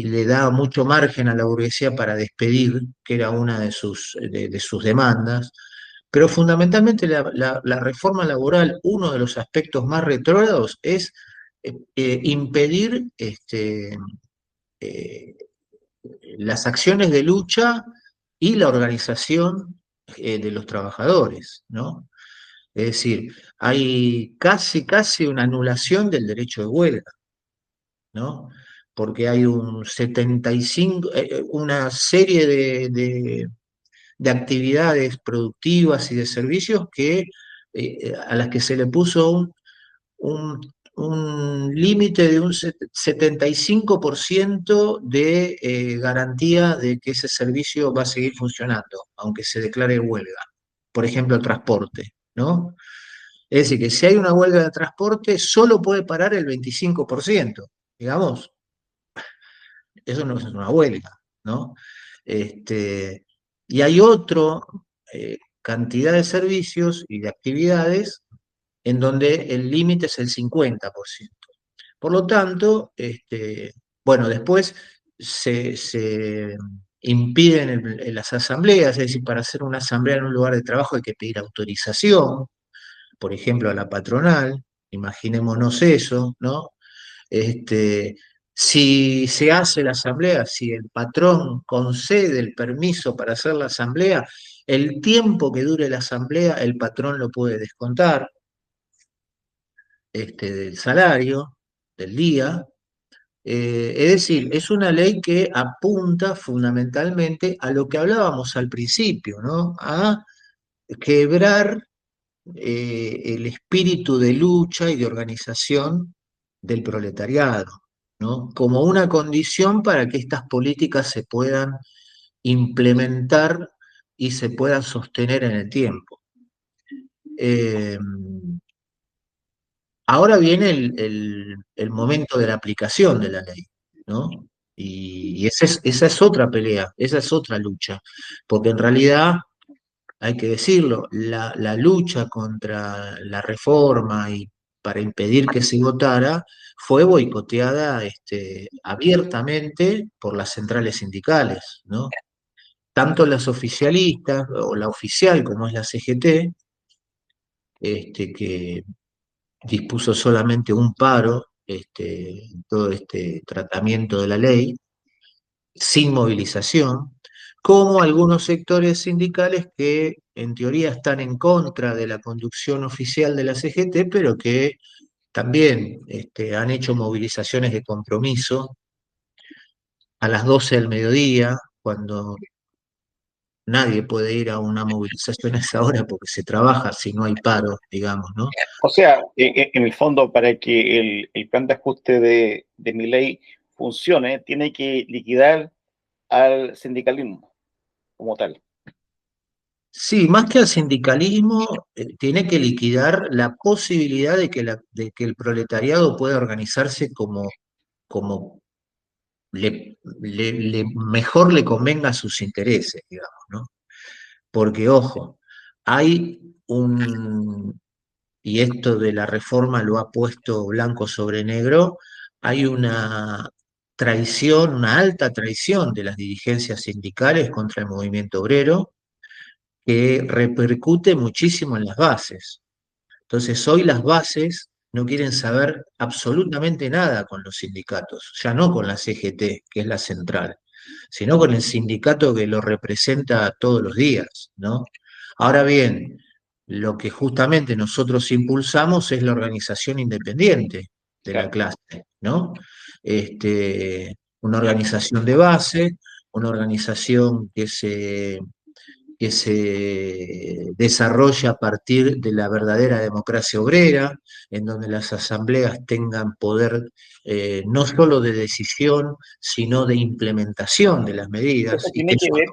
[SPEAKER 1] le da mucho margen a la burguesía para despedir, que era una de sus demandas, pero fundamentalmente la reforma laboral, uno de los aspectos más retrógrados es impedir eh, las acciones de lucha y la organización de los trabajadores, ¿no? Es decir, hay casi una anulación del derecho de huelga, ¿no? Porque hay un 75, una serie de actividades productivas y de servicios a las que se le puso un límite de un 75% de garantía de que ese servicio va a seguir funcionando, aunque se declare huelga. Por ejemplo, el transporte, ¿no? Es decir, que si hay una huelga de transporte, solo puede parar el 25%. Digamos, eso no es una huelga, ¿no? Y hay otra cantidad de servicios y de actividades en donde el límite es el 50%. Por lo tanto, bueno, después se impiden en las asambleas, es decir, para hacer una asamblea en un lugar de trabajo hay que pedir autorización, por ejemplo, a la patronal, imaginémonos eso, ¿no? Este, si se hace la asamblea, si el patrón concede el permiso para hacer la asamblea, el tiempo que dure la asamblea, el patrón lo puede descontar del salario del día. Es decir, es una ley que apunta fundamentalmente a lo que hablábamos al principio, ¿no? A quebrar el espíritu de lucha y de organización del proletariado, ¿no? Como una condición para que estas políticas se puedan implementar y se puedan sostener en el tiempo. Eh, Ahora viene el momento de la aplicación de la ley, ¿no? Y esa es otra pelea, esa es otra lucha, porque en realidad hay que decirlo, la lucha contra la reforma y para impedir que se votara fue boicoteada abiertamente por las centrales sindicales, ¿no? Tanto las oficialistas, o la oficial como es la CGT, que dispuso solamente un paro en todo este tratamiento de la ley, sin movilización, como algunos sectores sindicales que en teoría están en contra de la conducción oficial de la CGT, pero que también han hecho movilizaciones de compromiso a las 12 del mediodía, cuando nadie puede ir a una movilización a esa hora porque se trabaja si no hay paro, digamos, ¿no?
[SPEAKER 2] O sea, en el fondo, para que el plan de ajuste de mi ley funcione, tiene que liquidar al sindicalismo como tal.
[SPEAKER 1] Sí, más que al sindicalismo, tiene que liquidar la posibilidad de que el proletariado pueda organizarse como mejor le convenga a sus intereses, digamos, ¿no? Porque, ojo, hay y esto de la reforma lo ha puesto blanco sobre negro, hay una traición, una alta traición de las dirigencias sindicales contra el movimiento obrero que repercute muchísimo en las bases. Entonces, hoy las bases no quieren saber absolutamente nada con los sindicatos, ya no con la CGT, que es la central, sino con el sindicato que lo representa todos los días, ¿no? Ahora bien, lo que justamente nosotros impulsamos es la organización independiente de la
[SPEAKER 2] Claro.
[SPEAKER 1] clase, ¿no? Una organización de base, una organización que se desarrolla a partir de la verdadera democracia obrera, en donde las asambleas tengan poder no solo de decisión, sino de implementación de las medidas.
[SPEAKER 2] Eso
[SPEAKER 1] Y que
[SPEAKER 2] tiene que ver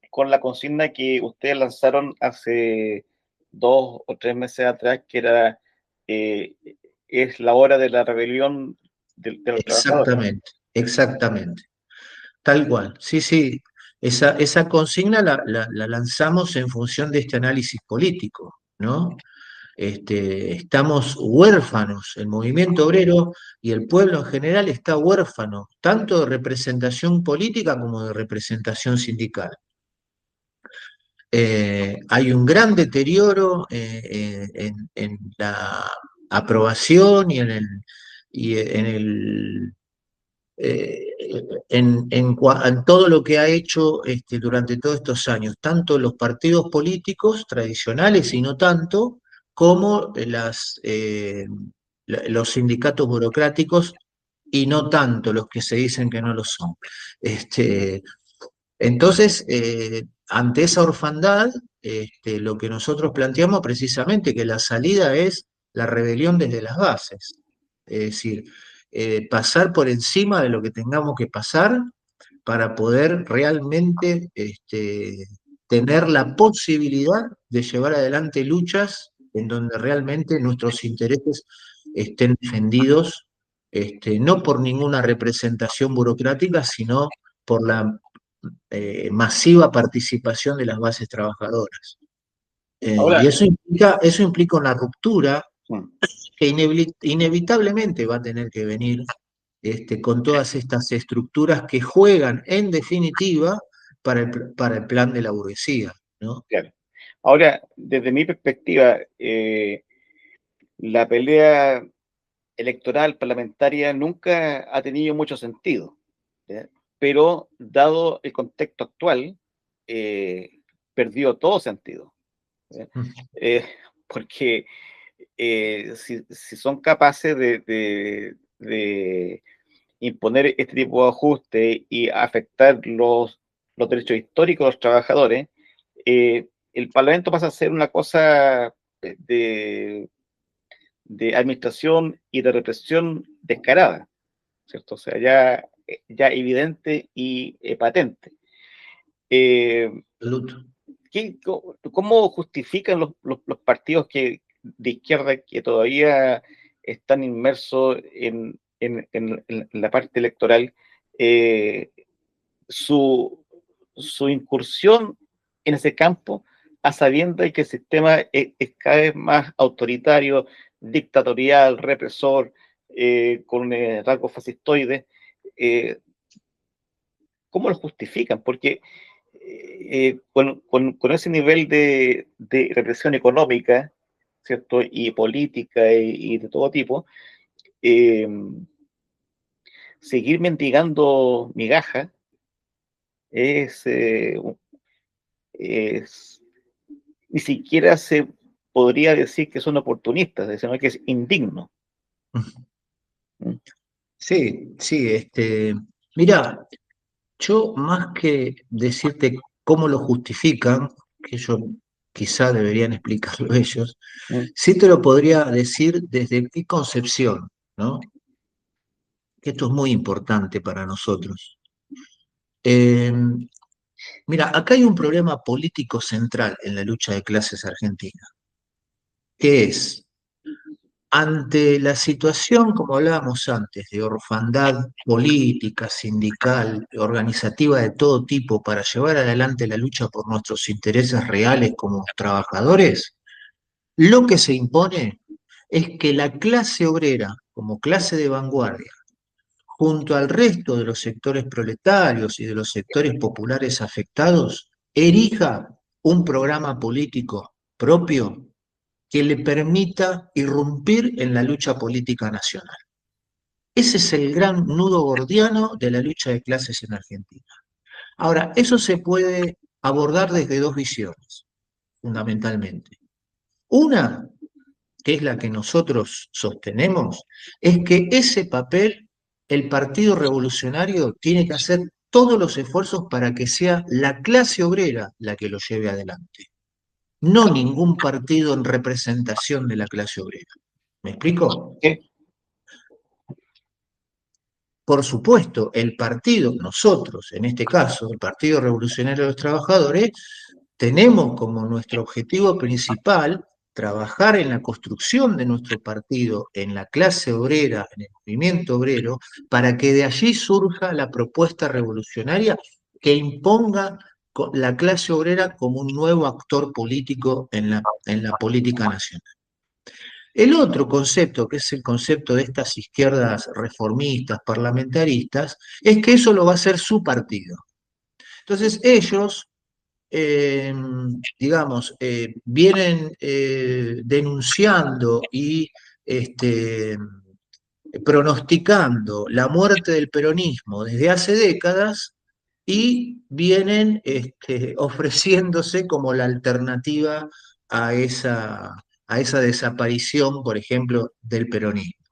[SPEAKER 2] con la consigna que ustedes lanzaron hace 2 o 3 meses atrás, que era eh, es la hora de la rebelión de los trabajadores.
[SPEAKER 1] Exactamente, exactamente. Tal cual. Sí, sí. Esa consigna la lanzamos en función de este análisis político, ¿no? Estamos huérfanos, el movimiento obrero y el pueblo en general está huérfano, tanto de representación política como de representación sindical. Hay un gran deterioro en la aprobación y en todo lo que ha hecho durante todos estos años, tanto los partidos políticos tradicionales y no tanto, como los sindicatos burocráticos y no tanto los que se dicen que no lo son. Este, entonces, ante esa orfandad, lo que nosotros planteamos precisamente que la salida es la rebelión desde las bases. Es decir, pasar por encima de lo que tengamos que pasar para poder realmente tener la posibilidad de llevar adelante luchas en donde realmente nuestros intereses estén defendidos, no por ninguna representación burocrática, sino por la masiva participación de las bases trabajadoras. Y
[SPEAKER 2] Ahora,
[SPEAKER 1] eso implica una ruptura
[SPEAKER 2] mm,
[SPEAKER 1] que inevitablemente va a tener que venir con todas estas estructuras que juegan, en definitiva, para el plan de la burguesía, ¿no?
[SPEAKER 2] claro. Ahora, desde mi perspectiva, la pelea electoral parlamentaria nunca ha tenido mucho sentido, ¿ya? Pero dado el contexto actual, eh, perdió todo sentido, ¿ya? Eh, porque si son capaces de imponer este tipo de ajuste y afectar los derechos históricos de los trabajadores, el Parlamento pasa a ser una cosa de administración y de represión descarada, ¿cierto? O sea, ya evidente y patente. Eh,
[SPEAKER 1] Absoluto.
[SPEAKER 2] ¿Cómo justifican los partidos de izquierda que todavía están inmersos en la parte electoral eh, su incursión en ese campo a sabiendas de que el sistema es cada vez más autoritario, dictatorial, represor, con rasgos fascistoides? Eh, ¿Cómo lo justifican? Porque con ese nivel de represión económica, ¿cierto? Y política y de todo tipo, eh, seguir mendigando migajas es, es, ni siquiera se podría decir que son oportunistas, sino que es indigno. ¿Mm?
[SPEAKER 1] Sí, sí, mira, yo más que decirte cómo lo justifican, que ellos quizá deberían explicarlo ellos,
[SPEAKER 2] ¿Mm?
[SPEAKER 1] sí te lo podría decir desde qué concepción, ¿no? Que esto es muy importante para nosotros. Eh, Mira, acá hay un problema político central en la lucha de clases argentina, que es, ante la situación, como hablábamos antes, de orfandad política, sindical, organizativa de todo tipo para llevar adelante la lucha por nuestros intereses reales como trabajadores, lo que se impone es que la clase obrera, como clase de vanguardia, junto al resto de los sectores proletarios y de los sectores populares afectados, erija un programa político propio que le permita irrumpir en la lucha política nacional. Ese es el gran nudo gordiano de la lucha de clases en Argentina. Ahora, eso se puede abordar desde dos visiones, fundamentalmente. Una, que es la que nosotros sostenemos, es que ese papel el Partido Revolucionario tiene que hacer todos los esfuerzos para que sea la clase obrera la que lo lleve adelante, no ningún partido en representación de la clase obrera. ¿Me explico?
[SPEAKER 2] ¿Qué?
[SPEAKER 1] Por supuesto, el partido, nosotros, en este caso, el Partido Revolucionario de los Trabajadores, tenemos como nuestro objetivo principal trabajar en la construcción de nuestro partido, en la clase obrera, en el movimiento obrero, para que de allí surja la propuesta revolucionaria que imponga la clase obrera como un nuevo actor político en la política nacional. El otro concepto, que es el concepto de estas izquierdas reformistas, parlamentaristas, es que eso lo va a hacer su partido. Entonces ellos, digamos, vienen denunciando y este, pronosticando la muerte del peronismo desde hace décadas y vienen ofreciéndose como la alternativa a esa desaparición, por ejemplo, del peronismo.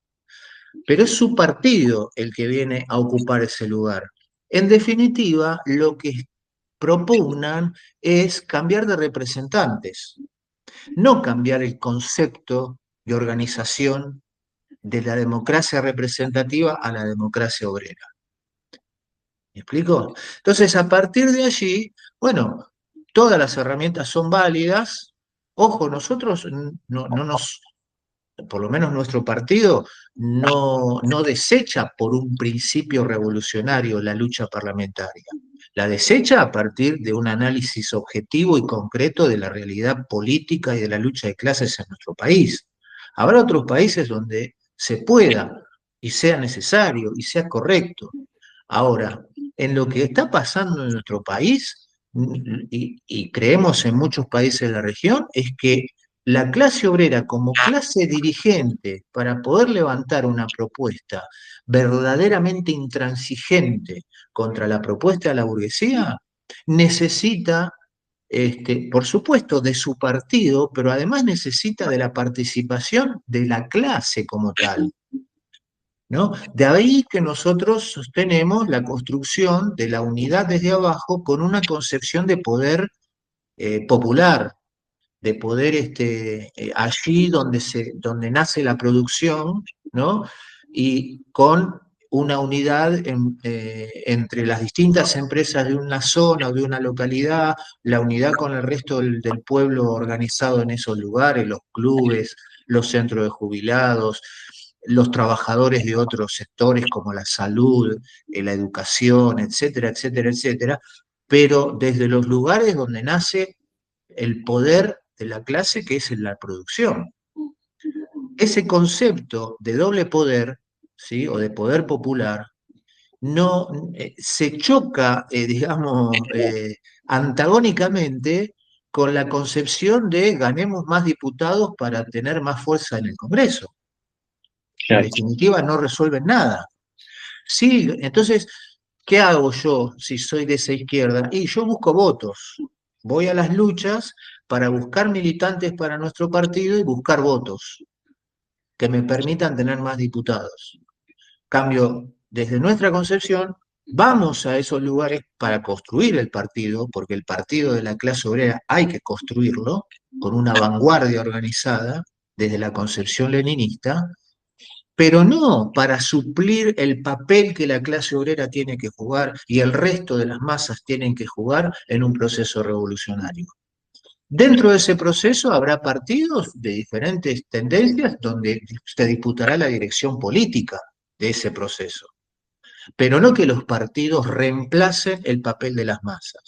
[SPEAKER 1] Pero es su partido el que viene a ocupar ese lugar. En definitiva, lo que propugnan es cambiar de representantes, no cambiar el concepto de organización de la democracia representativa a la democracia obrera. ¿Me explico? Entonces, a partir de allí, bueno, todas las herramientas son válidas. Ojo, nosotros no nos, por lo menos nuestro partido, no desecha por un principio revolucionario la lucha parlamentaria. La desecha a partir de un análisis objetivo y concreto de la realidad política y de la lucha de clases en nuestro país. Habrá otros países donde se pueda y sea necesario y sea correcto. Ahora, en lo que está pasando en nuestro país, y creemos en muchos países de la región, es que la clase obrera como clase dirigente para poder levantar una propuesta verdaderamente intransigente contra la propuesta de la burguesía, necesita, por supuesto, de su partido, pero además necesita de la participación de la clase como tal. ¿No? De ahí que nosotros sostenemos la construcción de la unidad desde abajo con una concepción de poder popular, de poder allí donde nace la producción, ¿no? Y con una unidad entre las distintas empresas de una zona o de una localidad, la unidad con el resto del pueblo organizado en esos lugares, los clubes, los centros de jubilados, los trabajadores de otros sectores como la salud, la educación, etcétera, etcétera, etcétera, pero desde los lugares donde nace el poder de la clase que es en la producción. Ese concepto de doble poder, ¿sí? O de poder popular, no se choca, digamos, antagónicamente con la concepción de ganemos más diputados para tener más fuerza en el Congreso. En definitiva, no resuelven nada. Sí, entonces, ¿qué hago yo si soy de esa izquierda? Y yo busco votos. Voy a las luchas para buscar militantes para nuestro partido y buscar votos que me permitan tener más diputados. Cambio, desde nuestra concepción, vamos a esos lugares para construir el partido, porque el partido de la clase obrera hay que construirlo con una vanguardia organizada desde la concepción leninista, pero no para suplir el papel que la clase obrera tiene que jugar y el resto de las masas tienen que jugar en un proceso revolucionario. Dentro de ese proceso habrá partidos de diferentes tendencias donde se disputará la dirección política de ese proceso, pero no que los partidos reemplacen el papel de las masas.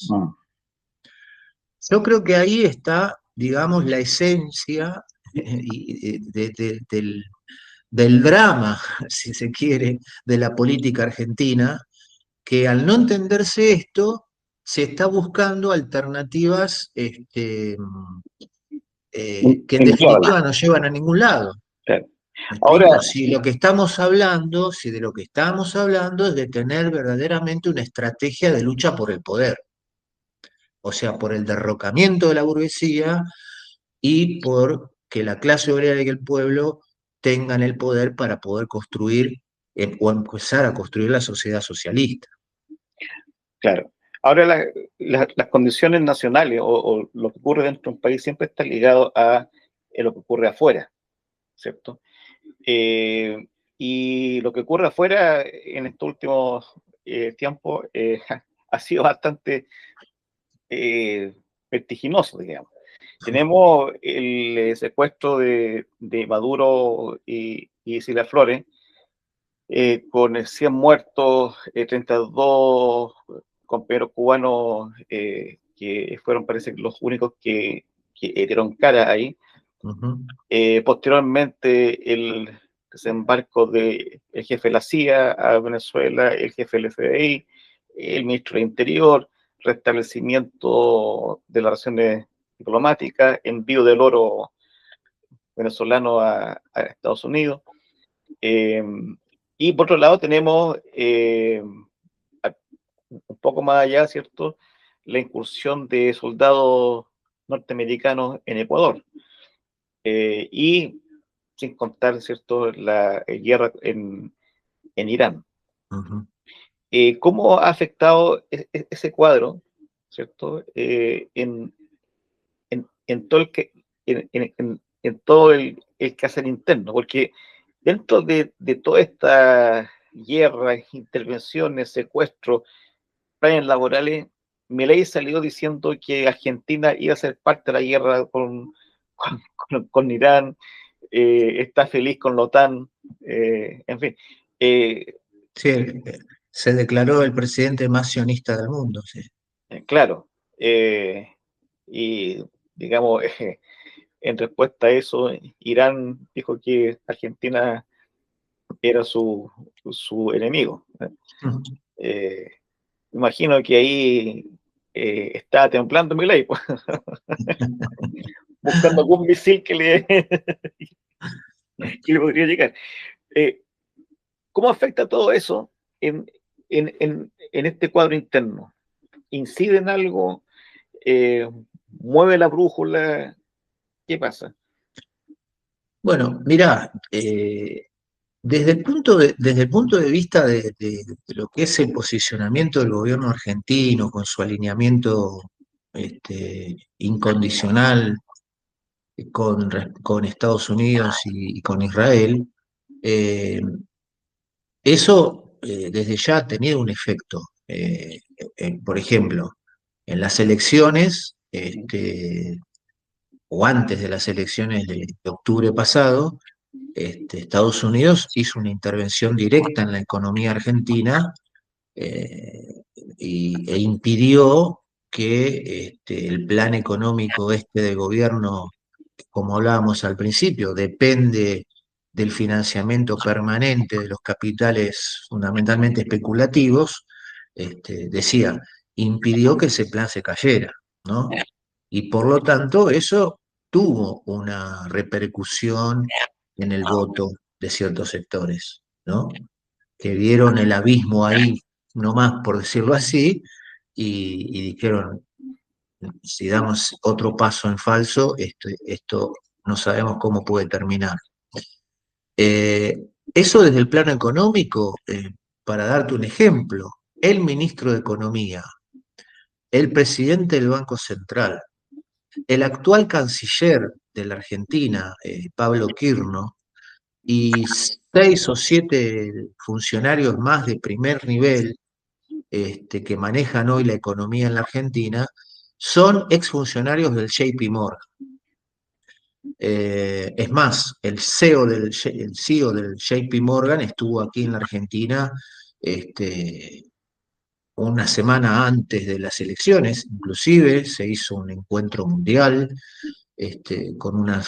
[SPEAKER 1] Yo creo que ahí está, digamos, la esencia del drama, si se quiere, de la política argentina, que al no entenderse esto, se está buscando alternativas que en definitiva no llevan a ningún lado.
[SPEAKER 2] Claro.
[SPEAKER 1] ¿Me
[SPEAKER 2] Ahora,
[SPEAKER 1] explico? Si lo que estamos hablando, si de lo que estamos hablando es de tener verdaderamente una estrategia de lucha por el poder, o sea, por el derrocamiento de la burguesía y por que la clase obrera y el pueblo tengan el poder para poder construir o empezar a construir la sociedad socialista.
[SPEAKER 2] claro. Ahora las condiciones nacionales o lo que ocurre dentro de un país siempre está ligado a lo que ocurre afuera, ¿cierto? Y lo que ocurre afuera en estos últimos tiempos ha sido bastante vertiginoso, digamos. tenemos el secuestro de Maduro y Cilia Flores, con 100 muertos, 32 compañeros cubanos que fueron, parece, los únicos que dieron cara ahí. Posteriormente, el desembarco del jefe de la CIA a Venezuela, el jefe del FBI, el ministro del Interior, restablecimiento de las relaciones diplomáticas, envío del oro venezolano a Estados Unidos. Y por otro lado tenemos un poco más allá, ¿cierto?, la incursión de soldados norteamericanos en Ecuador. Y sin contar, ¿cierto?, la guerra en Irán. ¿Cómo ha afectado ese cuadro, ¿cierto?, en todo en todo el quehacer interno? Porque dentro de toda esta guerra, intervenciones, secuestros, planes laborales, Milei salió diciendo que Argentina iba a ser parte de la guerra con Irán, está feliz con la OTAN, en fin.
[SPEAKER 1] Sí, se declaró el presidente más sionista del mundo, sí.
[SPEAKER 2] Claro. Y, digamos, en respuesta a eso, Irán dijo que Argentina era su enemigo. Imagino que ahí estaba temblando Milei, pues, buscando algún misil que le podría llegar. ¿Cómo afecta todo eso en este cuadro interno? ¿Incide en algo? ¿Mueve la brújula? ¿Qué pasa?
[SPEAKER 1] Bueno, mirá, desde el punto de vista de lo que es el posicionamiento del gobierno argentino con su alineamiento incondicional con Estados Unidos y con Israel, eh, eso desde ya ha tenido un efecto. Por ejemplo, en las elecciones, o antes de las elecciones de octubre pasado, Estados Unidos hizo una intervención directa en la economía argentina e impidió que el plan económico del gobierno, como hablábamos al principio, depende del financiamiento permanente de los capitales fundamentalmente especulativos, decía, impidió que ese plan se cayera, ¿no? Y por lo tanto eso tuvo una repercusión en el voto de ciertos sectores, ¿no? Que vieron el abismo ahí, nomás por decirlo así, y dijeron, si damos otro paso en falso, esto no sabemos cómo puede terminar. Eso desde el plano económico, para darte un ejemplo, el ministro de Economía, el presidente del Banco Central, el actual canciller de la Argentina, Pablo Quirno, y 6 o 7 funcionarios más de primer nivel que manejan hoy la economía en la Argentina, son exfuncionarios del JP Morgan. Es más, el CEO del JP Morgan estuvo aquí en la Argentina una semana antes de las elecciones, inclusive se hizo un encuentro mundial con una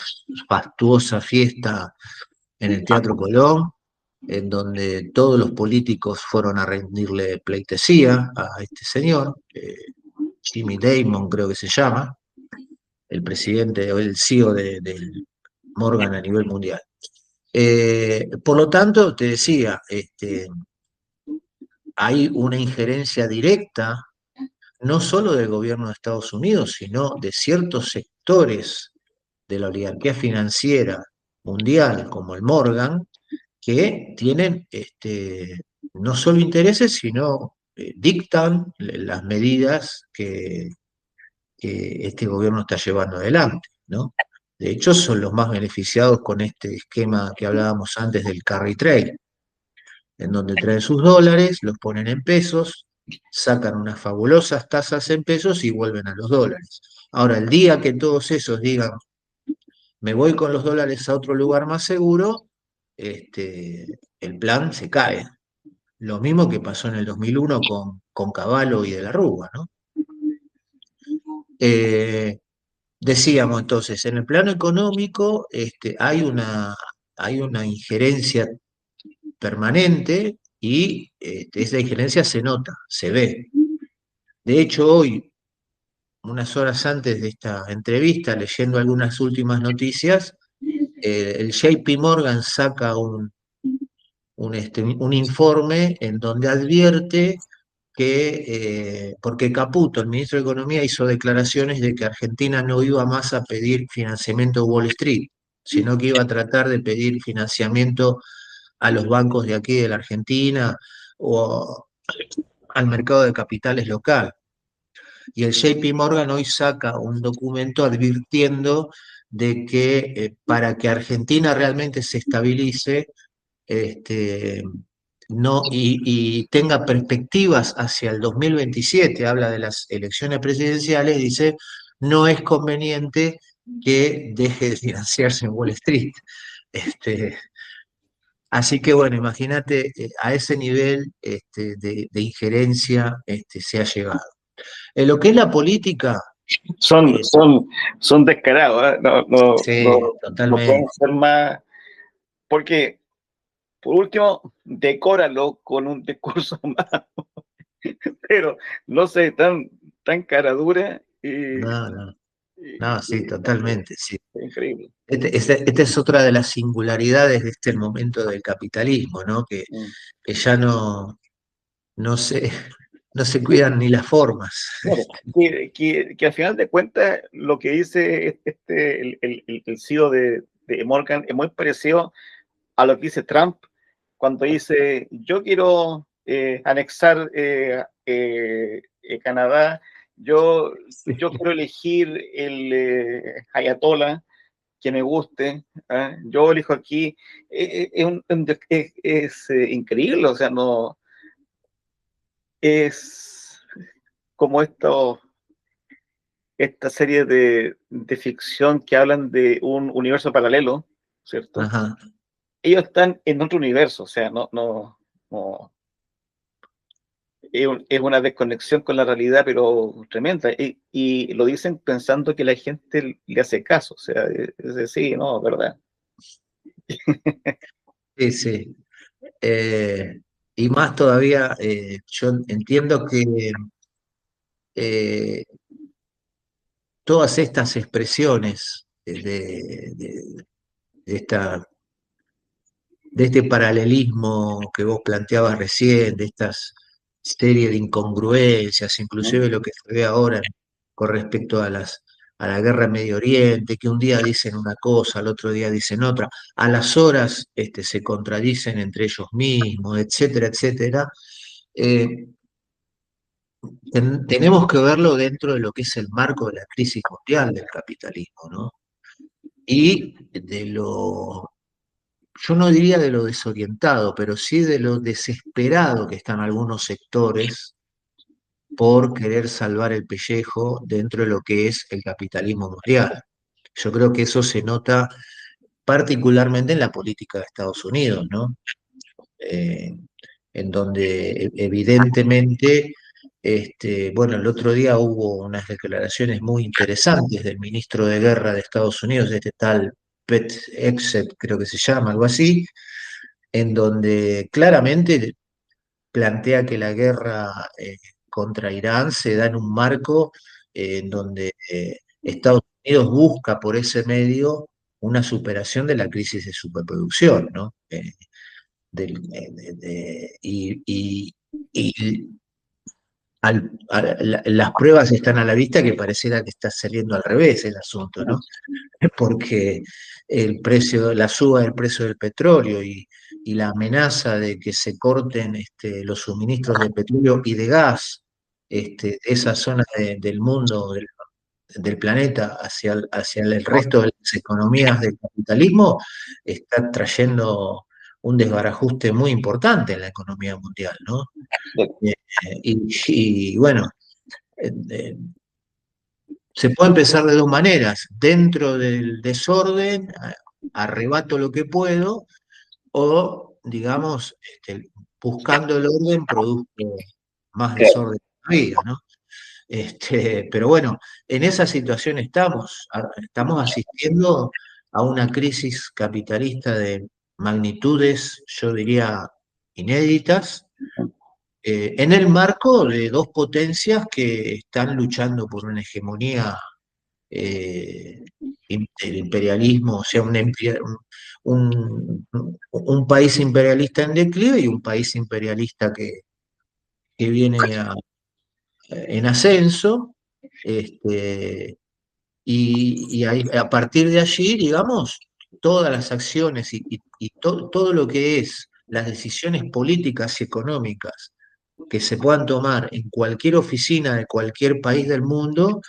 [SPEAKER 1] fastuosa fiesta en el Teatro Colón, en donde todos los políticos fueron a rendirle pleitesía a este señor, Jimmy Dimon creo que se llama, el presidente o el CEO del Morgan a nivel mundial. Por lo tanto, te decía, hay una injerencia directa, no solo del gobierno de Estados Unidos, sino de ciertos sectores de la oligarquía financiera mundial, como el Morgan, que tienen no solo intereses, sino dictan las medidas que este gobierno está llevando adelante, ¿no? De hecho, son los más beneficiados con este esquema que hablábamos antes del carry trade, en donde traen sus dólares, los ponen en pesos, sacan unas fabulosas tasas en pesos y vuelven a los dólares. Ahora, el día que todos esos digan, me voy con los dólares a otro lugar más seguro, el plan se cae. Lo mismo que pasó en el 2001 con Cavallo y de la Rúa, ¿no? Eh, Decíamos entonces, en el plano económico hay una injerencia permanente y esa injerencia se nota, se ve. De hecho, hoy, unas horas antes de esta entrevista, leyendo algunas últimas noticias, el JP Morgan saca un informe en donde advierte porque Caputo, el ministro de Economía, hizo declaraciones de que Argentina no iba más a pedir financiamiento de Wall Street, sino que iba a tratar de pedir financiamiento a los bancos de aquí de la Argentina o al mercado de capitales local. Y el JP Morgan hoy saca un documento advirtiendo de que para que Argentina realmente se estabilice, este, no, y tenga perspectivas hacia el 2027, habla de las elecciones presidenciales, dice, no es conveniente que deje de financiarse en Wall Street. Este, Así que bueno, imagínate, a ese nivel de injerencia se ha llegado. En lo que es la política,
[SPEAKER 2] Son,
[SPEAKER 1] eh,
[SPEAKER 2] son, son descarados, ¿eh?
[SPEAKER 1] sí,
[SPEAKER 2] No pueden
[SPEAKER 1] totalmente.
[SPEAKER 2] ser más, porque por último, decóralo con un discurso más, pero no sé, tan cara dura
[SPEAKER 1] No, no, no, sí,
[SPEAKER 2] y
[SPEAKER 1] totalmente, sí.
[SPEAKER 2] es increíble.
[SPEAKER 1] Esta es otra de las singularidades de este momento del capitalismo, ¿no?
[SPEAKER 2] Mm.
[SPEAKER 1] Que ya no se, no se cuidan ni las formas.
[SPEAKER 2] Claro, que al final de cuentas lo que dice el CEO de Morgan es muy parecido a lo que dice Trump cuando dice yo quiero anexar Canadá, yo quiero elegir el Ayatollah que me guste, ¿eh? Yo elijo aquí, es increíble, o sea, no es como esta serie de ficción que hablan de un universo paralelo, ¿cierto?
[SPEAKER 1] Ajá.
[SPEAKER 2] Ellos están en otro universo, o sea, no es una desconexión con la realidad, pero tremenda. Y lo dicen pensando que la gente le hace caso, o sea, es decir, no, ¿verdad?
[SPEAKER 1] Sí, sí. Y más todavía, yo entiendo que eh, todas estas expresiones de esta, de este paralelismo que vos planteabas recién, de estas serie de incongruencias, inclusive lo que se ve ahora con respecto a la guerra en Medio Oriente, que un día dicen una cosa, al otro día dicen otra, a las horas se contradicen entre ellos mismos, etcétera, etcétera. Eh, Tenemos que verlo dentro de lo que es el marco de la crisis mundial del capitalismo, ¿no? Y yo no diría de lo desorientado, pero sí de lo desesperado que están algunos sectores por querer salvar el pellejo dentro de lo que es el capitalismo mundial. Yo creo que eso se nota particularmente en la política de Estados Unidos, ¿no? Eh, en donde evidentemente, bueno, el otro día hubo unas declaraciones muy interesantes del ministro de Guerra de Estados Unidos, este tal Pete Hegseth, creo que se llama, algo así, en donde claramente plantea que la guerra contra Irán se da en un marco en donde Estados Unidos busca por ese medio una superación de la crisis de superproducción, ¿no? Y las pruebas están a la vista que pareciera que está saliendo al revés el asunto, ¿no? Porque la suba del precio del petróleo y la amenaza de que se corten los suministros de petróleo y de gas de esas zonas del mundo, del planeta, hacia el resto de las economías del capitalismo, está trayendo un desbarajuste muy importante en la economía mundial, ¿no? Eh, y bueno, eh, eh, se puede empezar de dos maneras: dentro del desorden, arrebato lo que puedo, o, digamos, buscando el orden, produzco más
[SPEAKER 2] Claro,
[SPEAKER 1] desorden todavía, ¿no? Pero bueno, en esa situación estamos asistiendo a una crisis capitalista de magnitudes, yo diría, inéditas, en el marco de dos potencias que están luchando por una hegemonía, eh, el imperialismo, o sea, un país imperialista en declive y un país imperialista que viene en ascenso. este, a partir de allí, digamos, todas las acciones y todo lo que es las decisiones políticas y económicas que se puedan tomar en cualquier oficina de cualquier país del mundo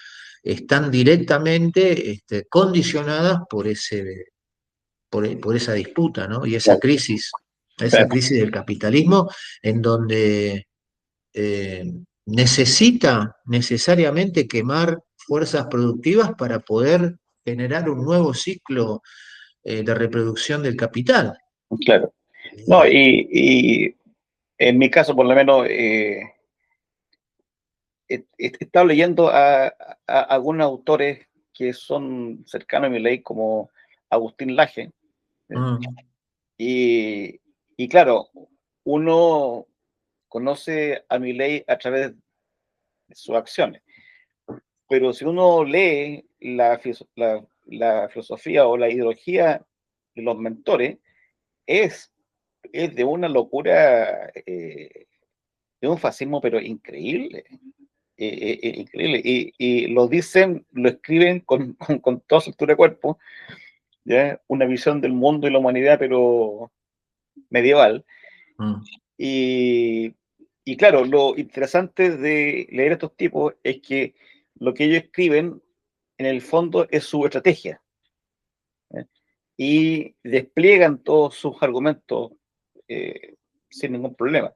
[SPEAKER 1] están directamente condicionadas por esa disputa, ¿no? Y
[SPEAKER 2] claro,
[SPEAKER 1] esa
[SPEAKER 2] claro,
[SPEAKER 1] crisis del capitalismo, en donde eh, necesita necesariamente quemar fuerzas productivas para poder generar un nuevo ciclo de reproducción del capital.
[SPEAKER 2] claro. No,
[SPEAKER 1] Eh,
[SPEAKER 2] y en mi caso, por lo menos, he estado leyendo a algunos autores que son cercanos a mi ley, como Agustín Laje, ¿sí?
[SPEAKER 1] mm,
[SPEAKER 2] y, y claro, uno conoce a mi ley a través de sus acciones, pero si uno lee la filosofía o la ideología de los mentores, es, es de una locura, de un fascismo, pero increíble. Increíble. Y lo dicen, lo escriben con toda su altura de cuerpo, ¿ya? Una visión del mundo y la humanidad, pero medieval.
[SPEAKER 1] mm.
[SPEAKER 2] Y, y claro, lo interesante de leer a estos tipos es que lo que ellos escriben, en el fondo, es su estrategia. ¿Ya? Y despliegan todos sus argumentos sin ningún problema.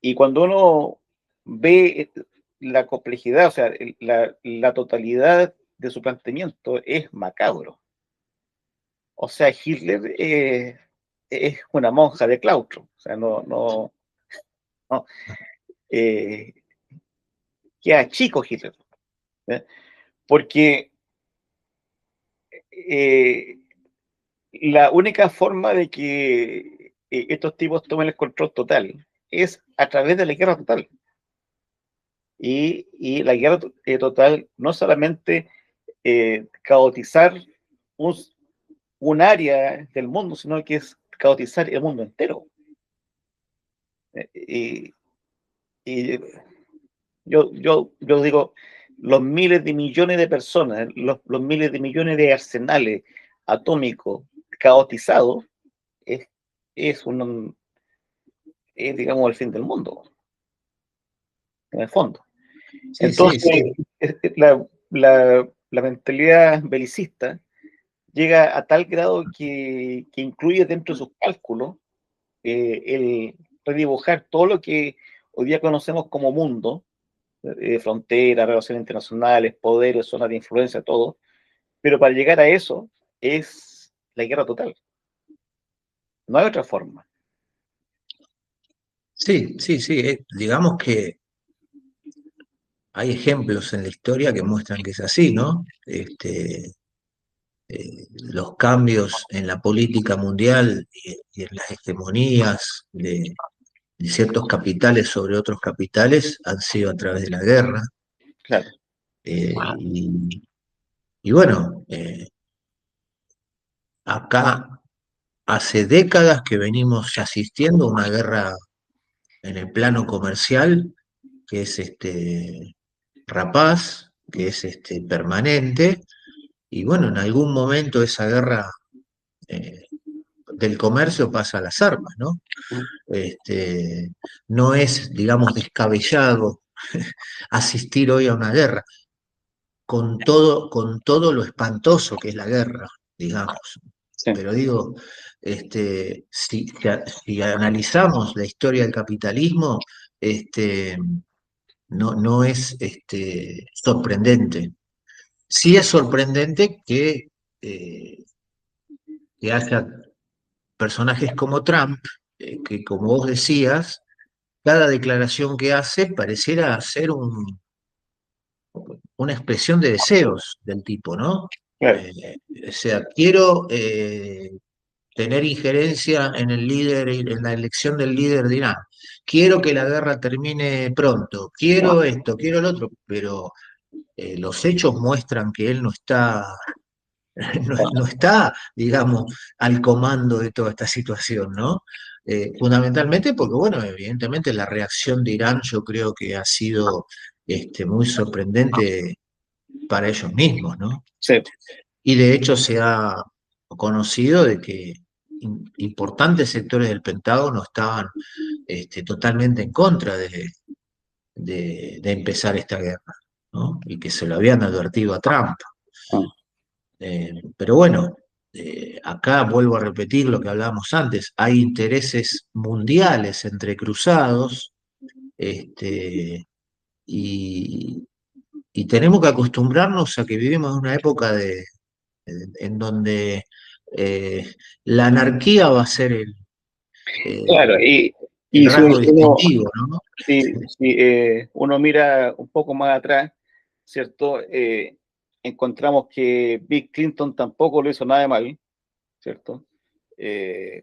[SPEAKER 2] Y cuando uno ve la complejidad, o sea, la totalidad de su planteamiento es macabro. O sea, Hitler es una monja de claustro. O sea, no eh, queda chico Hitler. ¿Eh? Porque eh, la única forma de que estos tipos tomen el control total es a través de la guerra total. Y la guerra total no solamente caotizar un, un área del mundo, sino que es caotizar el mundo entero. Y, y yo digo, los miles de millones de personas, los miles de millones de arsenales atómicos caotizados, es, es, un, es, digamos, el fin del mundo, en el fondo.
[SPEAKER 1] Sí, sí,
[SPEAKER 2] Entonces,
[SPEAKER 1] sí.
[SPEAKER 2] la mentalidad belicista llega a tal grado que incluye dentro de sus cálculos el redibujar todo lo que hoy día conocemos como mundo, fronteras, relaciones internacionales, poderes, zonas de influencia, todo, pero para llegar a eso es la guerra total. No hay otra forma.
[SPEAKER 1] Sí, sí, sí. Digamos que hay ejemplos en la historia que muestran que es así, ¿no? Los cambios en la política mundial y en las hegemonías de ciertos capitales sobre otros capitales han sido a través de la guerra.
[SPEAKER 2] Claro,
[SPEAKER 1] Y bueno, acá hace décadas que venimos asistiendo a una guerra en el plano comercial que es rapaz, que es permanente, y bueno, en algún momento esa guerra eh, del comercio pasa a las armas, ¿no? Este, no es, digamos, descabellado asistir hoy a una guerra, con todo lo espantoso que es la guerra, digamos.
[SPEAKER 2] sí,
[SPEAKER 1] Pero digo, si analizamos la historia del capitalismo, este, no es sorprendente. Sí es sorprendente eh, que haya personajes como Trump, que como vos decías, cada declaración que hace pareciera ser una expresión de deseos del tipo, ¿no?
[SPEAKER 2] Claro,
[SPEAKER 1] Eh, o sea, quiero tener injerencia en el líder, en la elección del líder de Irán. Quiero que la guerra termine pronto, quiero esto, quiero lo otro, pero los hechos muestran que él no está, no está, digamos, al comando de toda esta situación, ¿no? Fundamentalmente porque, bueno, evidentemente la reacción de Irán yo creo que ha sido muy sorprendente para ellos mismos, ¿no?
[SPEAKER 2] sí,
[SPEAKER 1] Y de hecho se ha conocido de que importantes sectores del Pentágono estaban totalmente en contra de empezar esta guerra, ¿no? Y que se lo habían advertido a Trump. Pero bueno, acá vuelvo a repetir lo que hablábamos antes, hay intereses mundiales entrecruzados, este, y, y tenemos que acostumbrarnos a que vivimos en una época en donde la anarquía va a ser
[SPEAKER 2] claro.
[SPEAKER 1] eh, el
[SPEAKER 2] Y
[SPEAKER 1] rasgo distintivo, ¿no?
[SPEAKER 2] si uno mira un poco más atrás, ¿cierto? Encontramos que Bill Clinton tampoco lo hizo nada de mal, ¿cierto?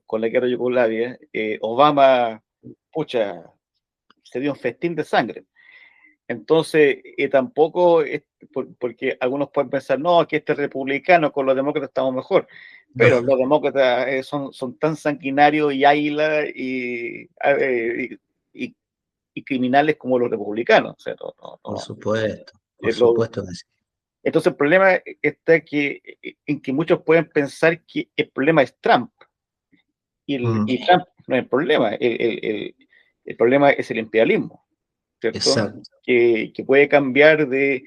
[SPEAKER 2] Con la guerra de Yugoslavia. Obama, pucha, se dio un festín de sangre. Entonces, tampoco, porque algunos pueden pensar, no, que este republicano con los demócratas estamos mejor,
[SPEAKER 1] No,
[SPEAKER 2] pero los demócratas son tan sanguinarios y águilas y, y criminales como los republicanos. O sea,
[SPEAKER 1] por
[SPEAKER 2] lo-
[SPEAKER 1] supuesto que sí.
[SPEAKER 2] entonces, el problema está en que muchos pueden pensar que el problema es Trump, y
[SPEAKER 1] Mm,
[SPEAKER 2] Trump no es el problema, el problema es el imperialismo, ¿cierto?
[SPEAKER 1] exacto,
[SPEAKER 2] Que puede cambiar de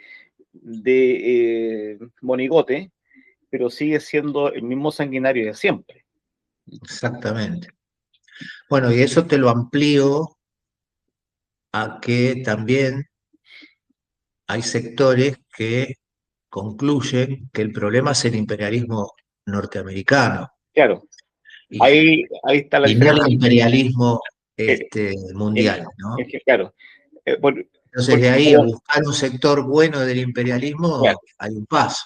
[SPEAKER 2] monigote, pero sigue siendo el mismo sanguinario de siempre.
[SPEAKER 1] exactamente. Bueno, y eso te lo amplío a que también hay sectores que concluyen que el problema es el imperialismo norteamericano
[SPEAKER 2] Claro,
[SPEAKER 1] y,
[SPEAKER 2] ahí está la
[SPEAKER 1] y no el
[SPEAKER 2] diferencia.
[SPEAKER 1] imperialismo
[SPEAKER 2] Eh,
[SPEAKER 1] mundial, ¿no?
[SPEAKER 2] claro, por-
[SPEAKER 1] Entonces de
[SPEAKER 2] porque,
[SPEAKER 1] ahí a buscar un sector bueno del imperialismo
[SPEAKER 2] claro,
[SPEAKER 1] hay un paso.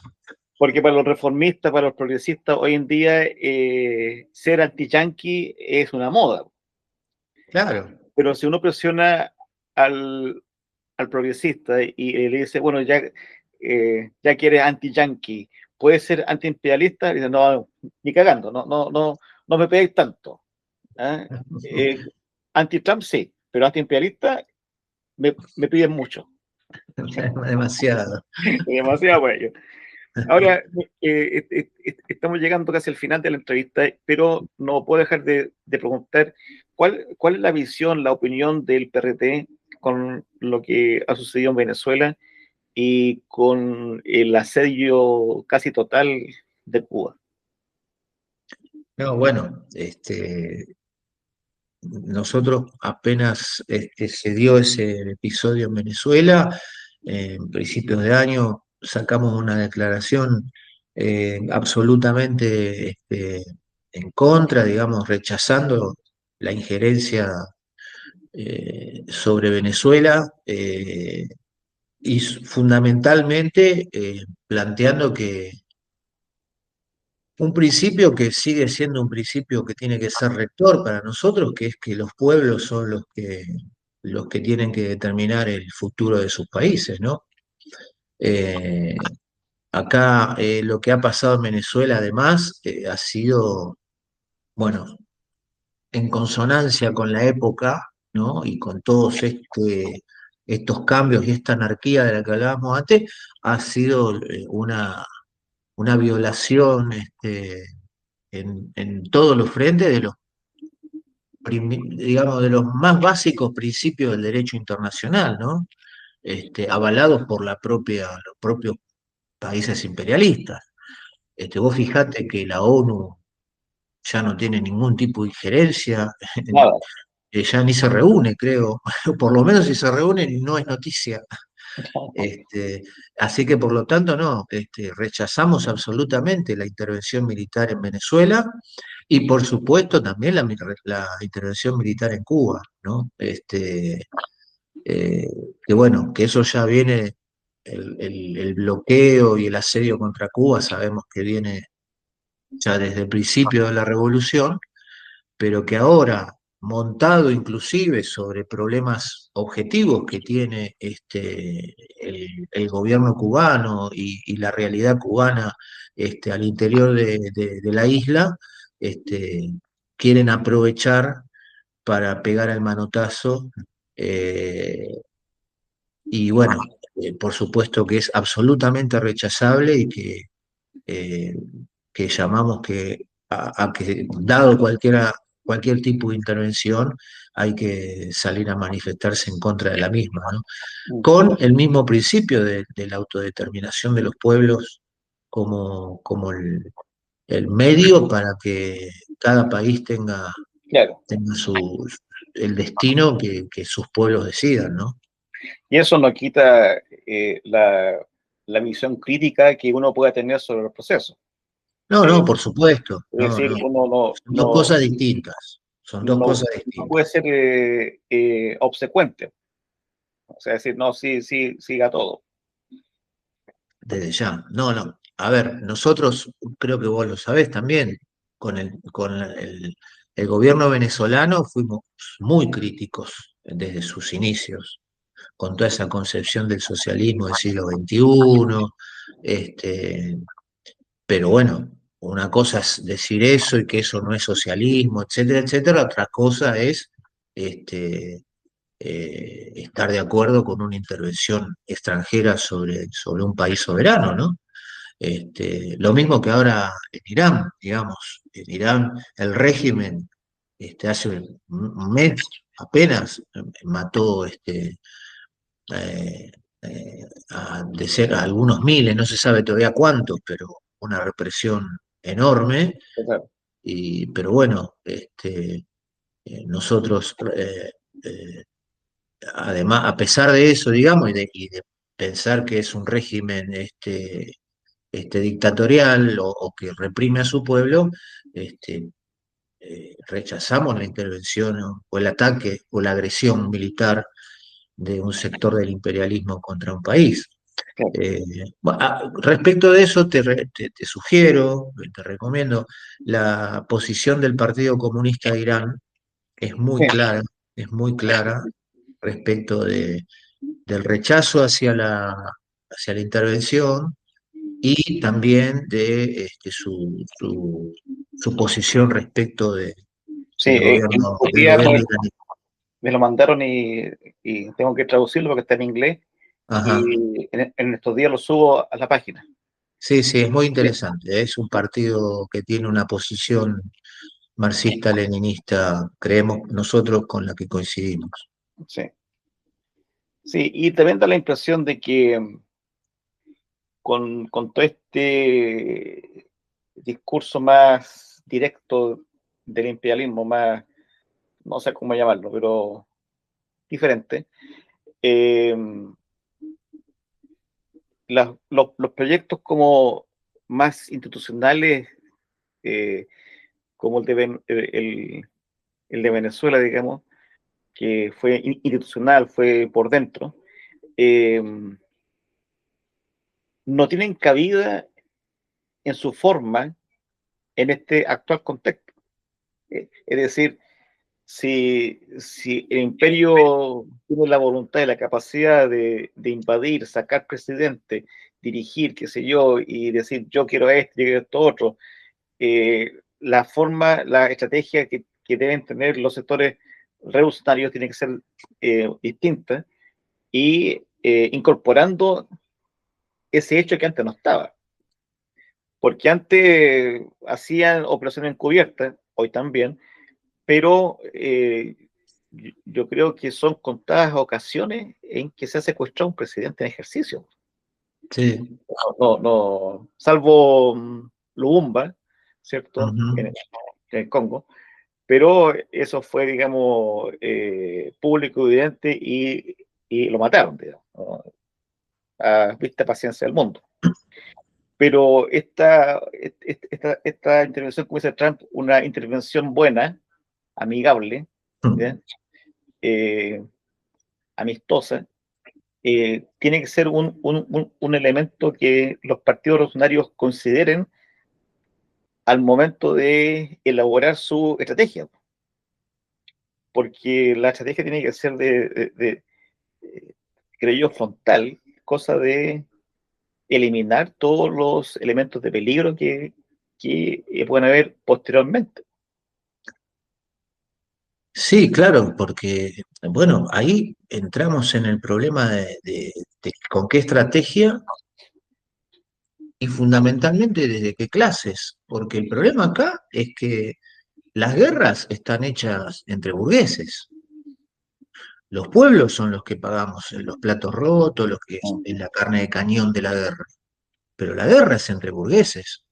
[SPEAKER 2] porque para los reformistas, para los progresistas, hoy en día ser anti-yanqui es una moda.
[SPEAKER 1] Claro,
[SPEAKER 2] Pero si uno presiona al, al progresista y le dice, bueno, ya que eres anti-yanqui, ¿puedes ser anti-imperialista? Dice, no, ni cagando, no me pegues tanto. ¿Ah? Eh, Anti-Trump sí, pero anti-imperialista me piden mucho,
[SPEAKER 1] demasiado.
[SPEAKER 2] demasiado para ello. Ahora, estamos llegando casi al final de la entrevista, pero no puedo dejar de preguntar cuál es la visión, la opinión del PRT con lo que ha sucedido en Venezuela y con el asedio casi total de Cuba.
[SPEAKER 1] No, bueno, nosotros apenas se dio ese episodio en Venezuela, en principios de año sacamos una declaración absolutamente en contra, digamos, rechazando la injerencia sobre Venezuela y fundamentalmente planteando que un principio que sigue siendo un principio que tiene que ser rector para nosotros, que es que los pueblos son los que tienen que determinar el futuro de sus países, ¿no? Eh, Acá lo que ha pasado en Venezuela además ha sido, bueno, en consonancia con la época, ¿no? Y con todos estos cambios y esta anarquía de la que hablábamos antes, ha sido una violación en todos los frentes de digamos, de los más básicos principios del derecho internacional, ¿no? Avalados por los propios países imperialistas. Vos fijate que la ONU ya no tiene ningún tipo de injerencia
[SPEAKER 2] Nada.
[SPEAKER 1] ya ni se reúne, creo. Por lo menos si se reúne no es noticia. Este, así que por lo tanto no, rechazamos absolutamente la intervención militar en Venezuela y por supuesto también la intervención militar en Cuba, ¿no? Eh, que bueno, que eso ya viene, el bloqueo y el asedio contra Cuba, sabemos que viene ya desde el principio de la revolución, pero que ahora, montado inclusive sobre problemas objetivos que tiene el gobierno cubano y la realidad cubana al interior de la isla, este, quieren aprovechar para pegar el manotazo. eh, y bueno, por supuesto que es absolutamente rechazable y eh, que llamamos a que, dado cualquier tipo de intervención, hay que salir a manifestarse en contra de la misma, ¿no?
[SPEAKER 2] Mm.
[SPEAKER 1] Con el mismo principio de la autodeterminación de los pueblos como el medio para que cada país
[SPEAKER 2] Claro.
[SPEAKER 1] tenga el destino que sus pueblos decidan, ¿no?
[SPEAKER 2] Y eso no quita la visión crítica que uno pueda tener sobre los procesos.
[SPEAKER 1] No,
[SPEAKER 2] Eh,
[SPEAKER 1] no, por supuesto,
[SPEAKER 2] es
[SPEAKER 1] no,
[SPEAKER 2] decir,
[SPEAKER 1] no.
[SPEAKER 2] uno
[SPEAKER 1] Son dos cosas distintas, son dos
[SPEAKER 2] no,
[SPEAKER 1] cosas
[SPEAKER 2] no puede
[SPEAKER 1] distintas.
[SPEAKER 2] ser obsecuente. O sea, decir, no, sí, sí, siga todo.
[SPEAKER 1] Desde ya. No, no. A ver, nosotros, creo que vos lo sabés también, con el gobierno venezolano fuimos muy críticos desde sus inicios, con toda esa concepción del socialismo del siglo XXI. Este, pero bueno, una cosa es decir eso y que eso no es socialismo, etcétera, etcétera. Otra cosa es este, estar de acuerdo con una intervención extranjera sobre un país soberano, ¿no? Lo mismo que ahora en Irán, digamos, en Irán el régimen hace un mes apenas mató eh, a algunos miles, no se sabe todavía cuántos, pero una represión enorme,
[SPEAKER 2] Claro.
[SPEAKER 1] pero bueno, nosotros eh, además, a pesar de eso, digamos, y de pensar que es un régimen dictatorial o que reprime a su pueblo, este, rechazamos la intervención o el ataque o la agresión militar de un sector del imperialismo contra un país.
[SPEAKER 2] Claro.
[SPEAKER 1] Respecto de eso, te sugiero, te recomiendo, la posición del Partido Comunista de Irán
[SPEAKER 2] Sí,
[SPEAKER 1] es muy clara respecto del rechazo hacia la intervención y también de su posición respecto
[SPEAKER 2] sí,
[SPEAKER 1] del gobierno,
[SPEAKER 2] hoy
[SPEAKER 1] del
[SPEAKER 2] día
[SPEAKER 1] gobierno iraní.
[SPEAKER 2] me lo mandaron y tengo que traducirlo porque está en inglés
[SPEAKER 1] Ajá.
[SPEAKER 2] y en estos días lo subo a la página.
[SPEAKER 1] Sí, sí, es muy
[SPEAKER 2] Sí,
[SPEAKER 1] interesante. Es un partido que tiene una posición marxista-leninista, creemos nosotros, con la que coincidimos.
[SPEAKER 2] sí, sí, y también da la impresión de que con todo este discurso más directo del imperialismo, más, no sé cómo llamarlo, pero diferente, eh, los proyectos como más institucionales, eh, como el de Venezuela, digamos, que fue institucional, fue por dentro, eh, no tienen cabida en su forma en este actual contexto. Es decir, si el imperio tiene la voluntad y la capacidad de invadir, sacar presidente, dirigir, qué sé yo, y decir yo quiero esto, yo quiero esto otro, la forma, la estrategia que deben tener los sectores revolucionarios tiene que ser distinta y incorporando ese hecho que antes no estaba. Porque antes hacían operaciones encubiertas, hoy también, pero yo creo que son contadas ocasiones en que se ha secuestrado un presidente en ejercicio.
[SPEAKER 1] Sí.
[SPEAKER 2] Salvo Lumumba, ¿cierto?
[SPEAKER 1] Ujú.
[SPEAKER 2] En el Congo, pero eso fue, digamos, público, evidente, y lo mataron, digamos, ¿no? A vista paciencia del mundo. Pero esta intervención, como dice Trump, una intervención buena, amigable, ¿ya? Eh, amistosa, tiene que ser un elemento que los partidos revolucionarios consideren al momento de elaborar su estrategia, porque la estrategia tiene que ser creo yo, frontal, cosa de eliminar todos los elementos de peligro que pueden haber posteriormente.
[SPEAKER 1] Sí, claro, porque, bueno, ahí entramos en el problema de con qué estrategia y fundamentalmente desde qué clases, porque el problema acá es que las guerras están hechas entre burgueses. Los pueblos son los que pagamos los platos rotos, los que es la carne de cañón de la guerra. Pero la guerra es entre burgueses.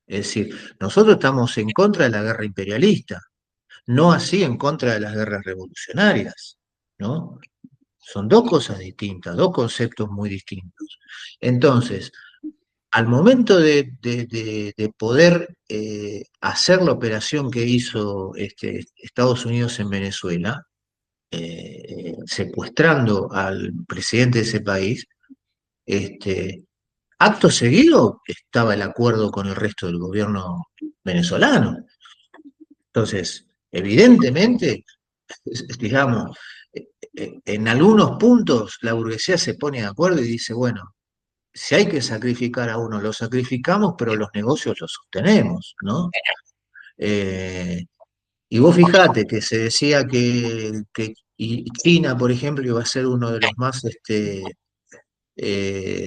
[SPEAKER 1] Es decir, nosotros estamos en contra de la guerra imperialista, no así en contra de las guerras revolucionarias, ¿no? Son dos cosas distintas, dos conceptos muy distintos. Entonces, al momento de poder hacer la operación que hizo Estados Unidos en Venezuela, secuestrando al presidente de ese país, este, acto seguido estaba el acuerdo con el resto del gobierno venezolano. Entonces, evidentemente, digamos, en algunos puntos la burguesía se pone de acuerdo y dice, bueno, si hay que sacrificar a uno, lo sacrificamos, pero los negocios los sostenemos, ¿no? Eh, y vos fijate que se decía que y China, por ejemplo, iba a ser uno de los más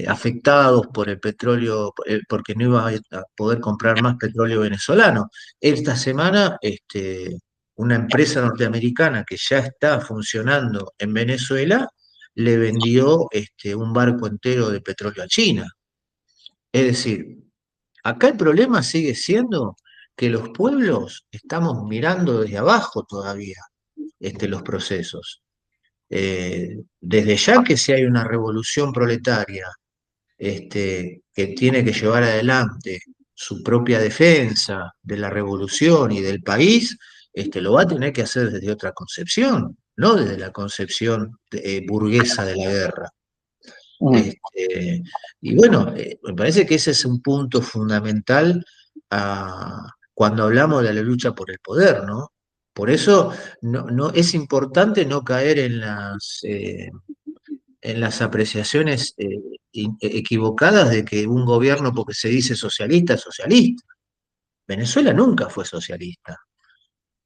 [SPEAKER 1] afectados por el petróleo, porque no iba a poder comprar más petróleo venezolano. Esta semana, una empresa norteamericana que ya está funcionando en Venezuela le vendió un barco entero de petróleo a China. Es decir, acá el problema sigue siendo que los pueblos estamos mirando desde abajo todavía los procesos. Desde ya que si hay una revolución proletaria que tiene que llevar adelante su propia defensa de la revolución y del país, lo va a tener que hacer desde otra concepción, no desde la concepción burguesa de la guerra. Este, y bueno, me parece que ese es un punto fundamental cuando hablamos de la lucha por el poder, ¿no? Por eso es importante no caer en las apreciaciones equivocadas de que un gobierno, porque se dice socialista, es socialista. Venezuela nunca fue socialista.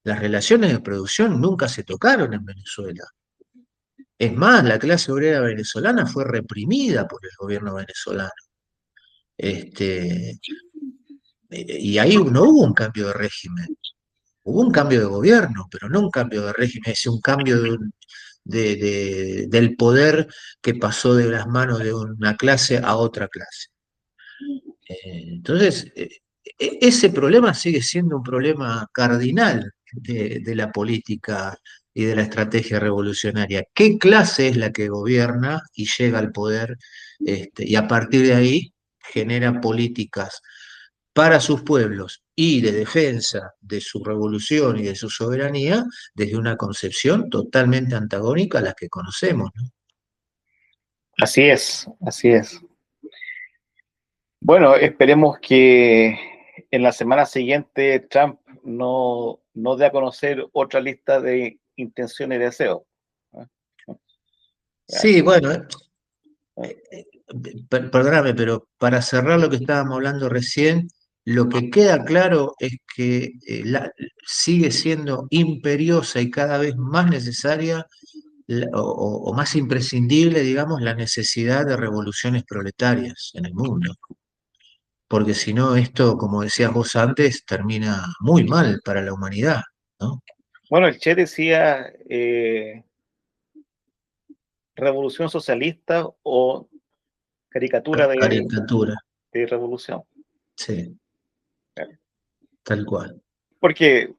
[SPEAKER 1] Las relaciones de producción nunca se tocaron en Venezuela. Es más, la clase obrera venezolana fue reprimida por el gobierno venezolano. Y ahí no hubo un cambio de régimen, hubo un cambio de gobierno, pero no un cambio de régimen, es un cambio del poder que pasó de las manos de una clase a otra clase. Entonces, ese problema sigue siendo un problema cardinal de la política y de la estrategia revolucionaria. ¿Qué clase es la que gobierna y llega al poder y a partir de ahí genera políticas para sus pueblos y de defensa de su revolución y de su soberanía desde una concepción totalmente antagónica a la que conocemos, ¿no?
[SPEAKER 2] Así es, así es. Bueno, esperemos que en la semana siguiente Trump no dé a conocer otra lista de intenciones y deseos.
[SPEAKER 1] Sí, bueno, perdóname, pero para cerrar lo que estábamos hablando recién, lo que queda claro es que sigue siendo imperiosa y cada vez más necesaria o más imprescindible, digamos, la necesidad de revoluciones proletarias en el mundo. Porque si no, esto, como decías vos antes, termina muy mal para la humanidad, ¿no?
[SPEAKER 2] Bueno, el Che decía revolución socialista o caricatura
[SPEAKER 1] Caricatura,
[SPEAKER 2] de revolución.
[SPEAKER 1] sí, tal cual.
[SPEAKER 2] Porque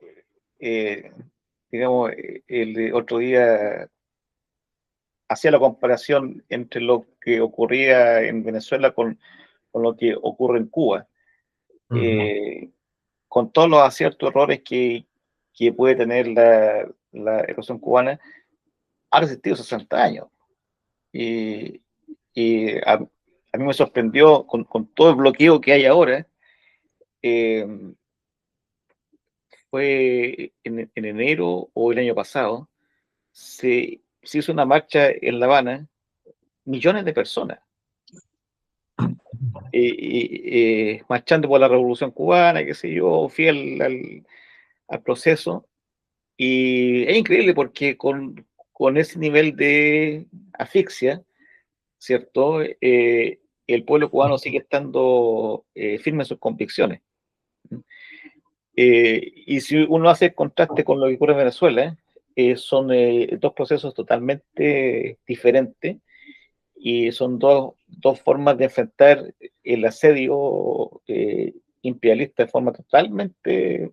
[SPEAKER 2] digamos, el otro día hacía la comparación entre lo que ocurría en Venezuela con lo que ocurre en Cuba,
[SPEAKER 1] Ujú.
[SPEAKER 2] con todos los aciertos, errores que puede tener la erosión cubana, ha resistido 60 años. Y, y a mí me sorprendió con todo el bloqueo que hay ahora. eh, Fue en enero o el año pasado, se hizo una marcha en La Habana, millones de personas, marchando por la Revolución Cubana, qué sé yo, fiel al proceso. Y es increíble porque con ese nivel de asfixia, ¿cierto? El pueblo cubano sigue estando firme en sus convicciones. Y si uno hace el contraste con lo que ocurre en Venezuela, son dos procesos totalmente diferentes y son dos formas de enfrentar el asedio imperialista de forma totalmente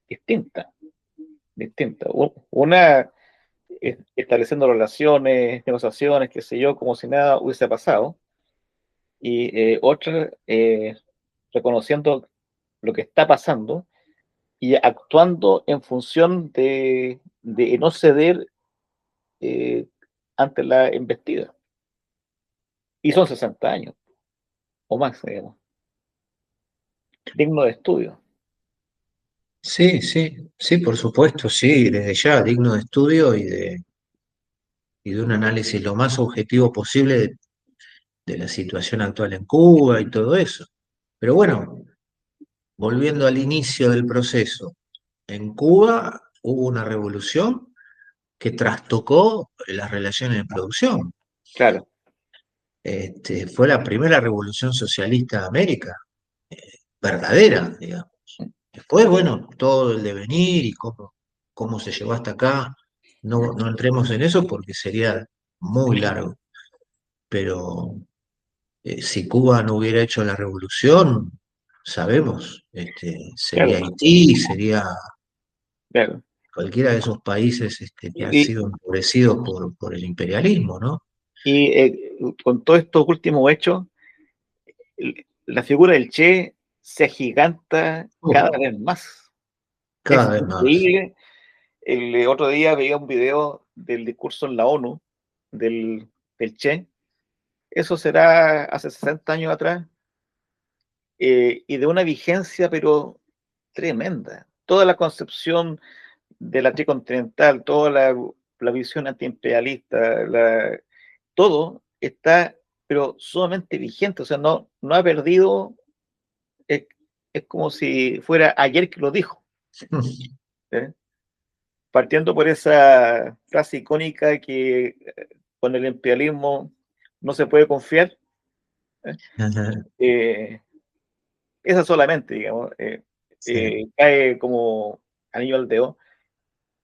[SPEAKER 2] distinta. Una estableciendo relaciones, negociaciones, qué sé yo, como si nada hubiese pasado, y otra reconociendo lo que está pasando y actuando en función de no ceder eh, ante la embestida. Y son 60 años o más, digamos, digno de estudio.
[SPEAKER 1] Sí, sí, sí, por supuesto, sí, desde ya, digno de estudio y de un análisis lo más objetivo posible de la situación actual en Cuba y todo eso. Pero bueno, volviendo al inicio del proceso, en Cuba hubo una revolución que trastocó las relaciones de producción.
[SPEAKER 2] Claro,
[SPEAKER 1] Fue la primera revolución socialista de América, verdadera, digamos. Después, bueno, todo el devenir y cómo se llegó hasta acá, no entremos en eso porque sería muy largo. Pero si Cuba no hubiera hecho la revolución, sabemos, sería
[SPEAKER 2] claro,
[SPEAKER 1] Haití, sería
[SPEAKER 2] claro.
[SPEAKER 1] cualquiera de esos países que han
[SPEAKER 2] Y,
[SPEAKER 1] sido empobrecidos por el imperialismo, ¿no?
[SPEAKER 2] con todos estos últimos hechos, la figura del Che se agiganta cada
[SPEAKER 1] Oh,
[SPEAKER 2] vez más.
[SPEAKER 1] cada
[SPEAKER 2] Es
[SPEAKER 1] vez más.
[SPEAKER 2] increíble. El otro día veía un video del discurso en la ONU del Che. Eso será hace 60 años atrás, y de una vigencia, pero tremenda. Toda la concepción de la tricontinental, toda la visión antiimperialista, todo está, pero sumamente vigente. O sea, no ha perdido. Es, es como si fuera ayer que lo dijo. ¿Eh? Partiendo por esa frase icónica que con el imperialismo no se puede confiar. ¿Eh? Eh, Esa solamente, digamos,
[SPEAKER 1] Sí,
[SPEAKER 2] cae como anillo al dedo,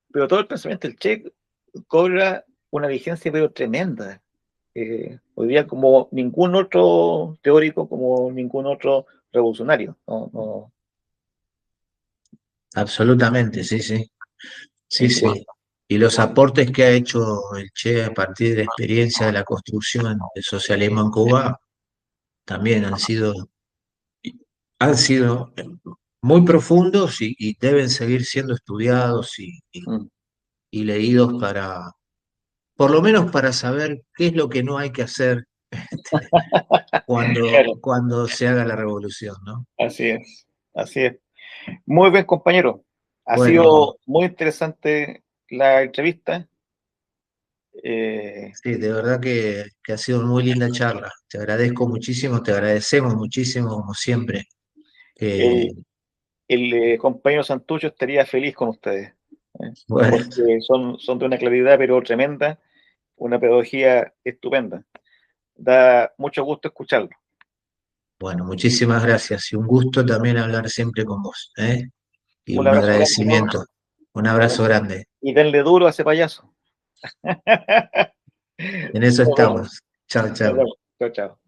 [SPEAKER 2] pero todo el pensamiento del Che cobra una vigencia pero tremenda. Hoy día como ningún otro teórico, como ningún otro revolucionario.
[SPEAKER 1] absolutamente, sí, sí. Sí,
[SPEAKER 2] Increíble.
[SPEAKER 1] sí. Y los aportes que ha hecho el Che a partir de la experiencia de la construcción del socialismo en Cuba también han sido muy profundos y deben seguir siendo estudiados
[SPEAKER 2] Mm.
[SPEAKER 1] y leídos por lo menos para saber qué es lo que no hay que hacer cuando,
[SPEAKER 2] Claro,
[SPEAKER 1] cuando se haga la revolución, ¿no?
[SPEAKER 2] así es, así es. Muy bien, compañero. Ha
[SPEAKER 1] Bueno,
[SPEAKER 2] sido muy interesante la entrevista. Eh,
[SPEAKER 1] sí, de verdad que ha sido muy linda charla. Te agradezco muchísimo, te agradecemos muchísimo, como siempre. Eh,
[SPEAKER 2] el compañero Santucho estaría feliz con ustedes,
[SPEAKER 1] bueno,
[SPEAKER 2] porque son de una claridad pero tremenda, una pedagogía estupenda. Da mucho gusto escucharlo.
[SPEAKER 1] bueno, muchísimas gracias y un gusto también hablar siempre con vos, ¿eh? Y
[SPEAKER 2] Un
[SPEAKER 1] un
[SPEAKER 2] abrazo grande, ¿no?
[SPEAKER 1] agradecimiento. Un abrazo grande.
[SPEAKER 2] Y denle duro a ese payaso.
[SPEAKER 1] En eso
[SPEAKER 2] Nos vemos.
[SPEAKER 1] estamos. Chao,
[SPEAKER 2] Nos
[SPEAKER 1] chao.
[SPEAKER 2] vemos. Chao, chao.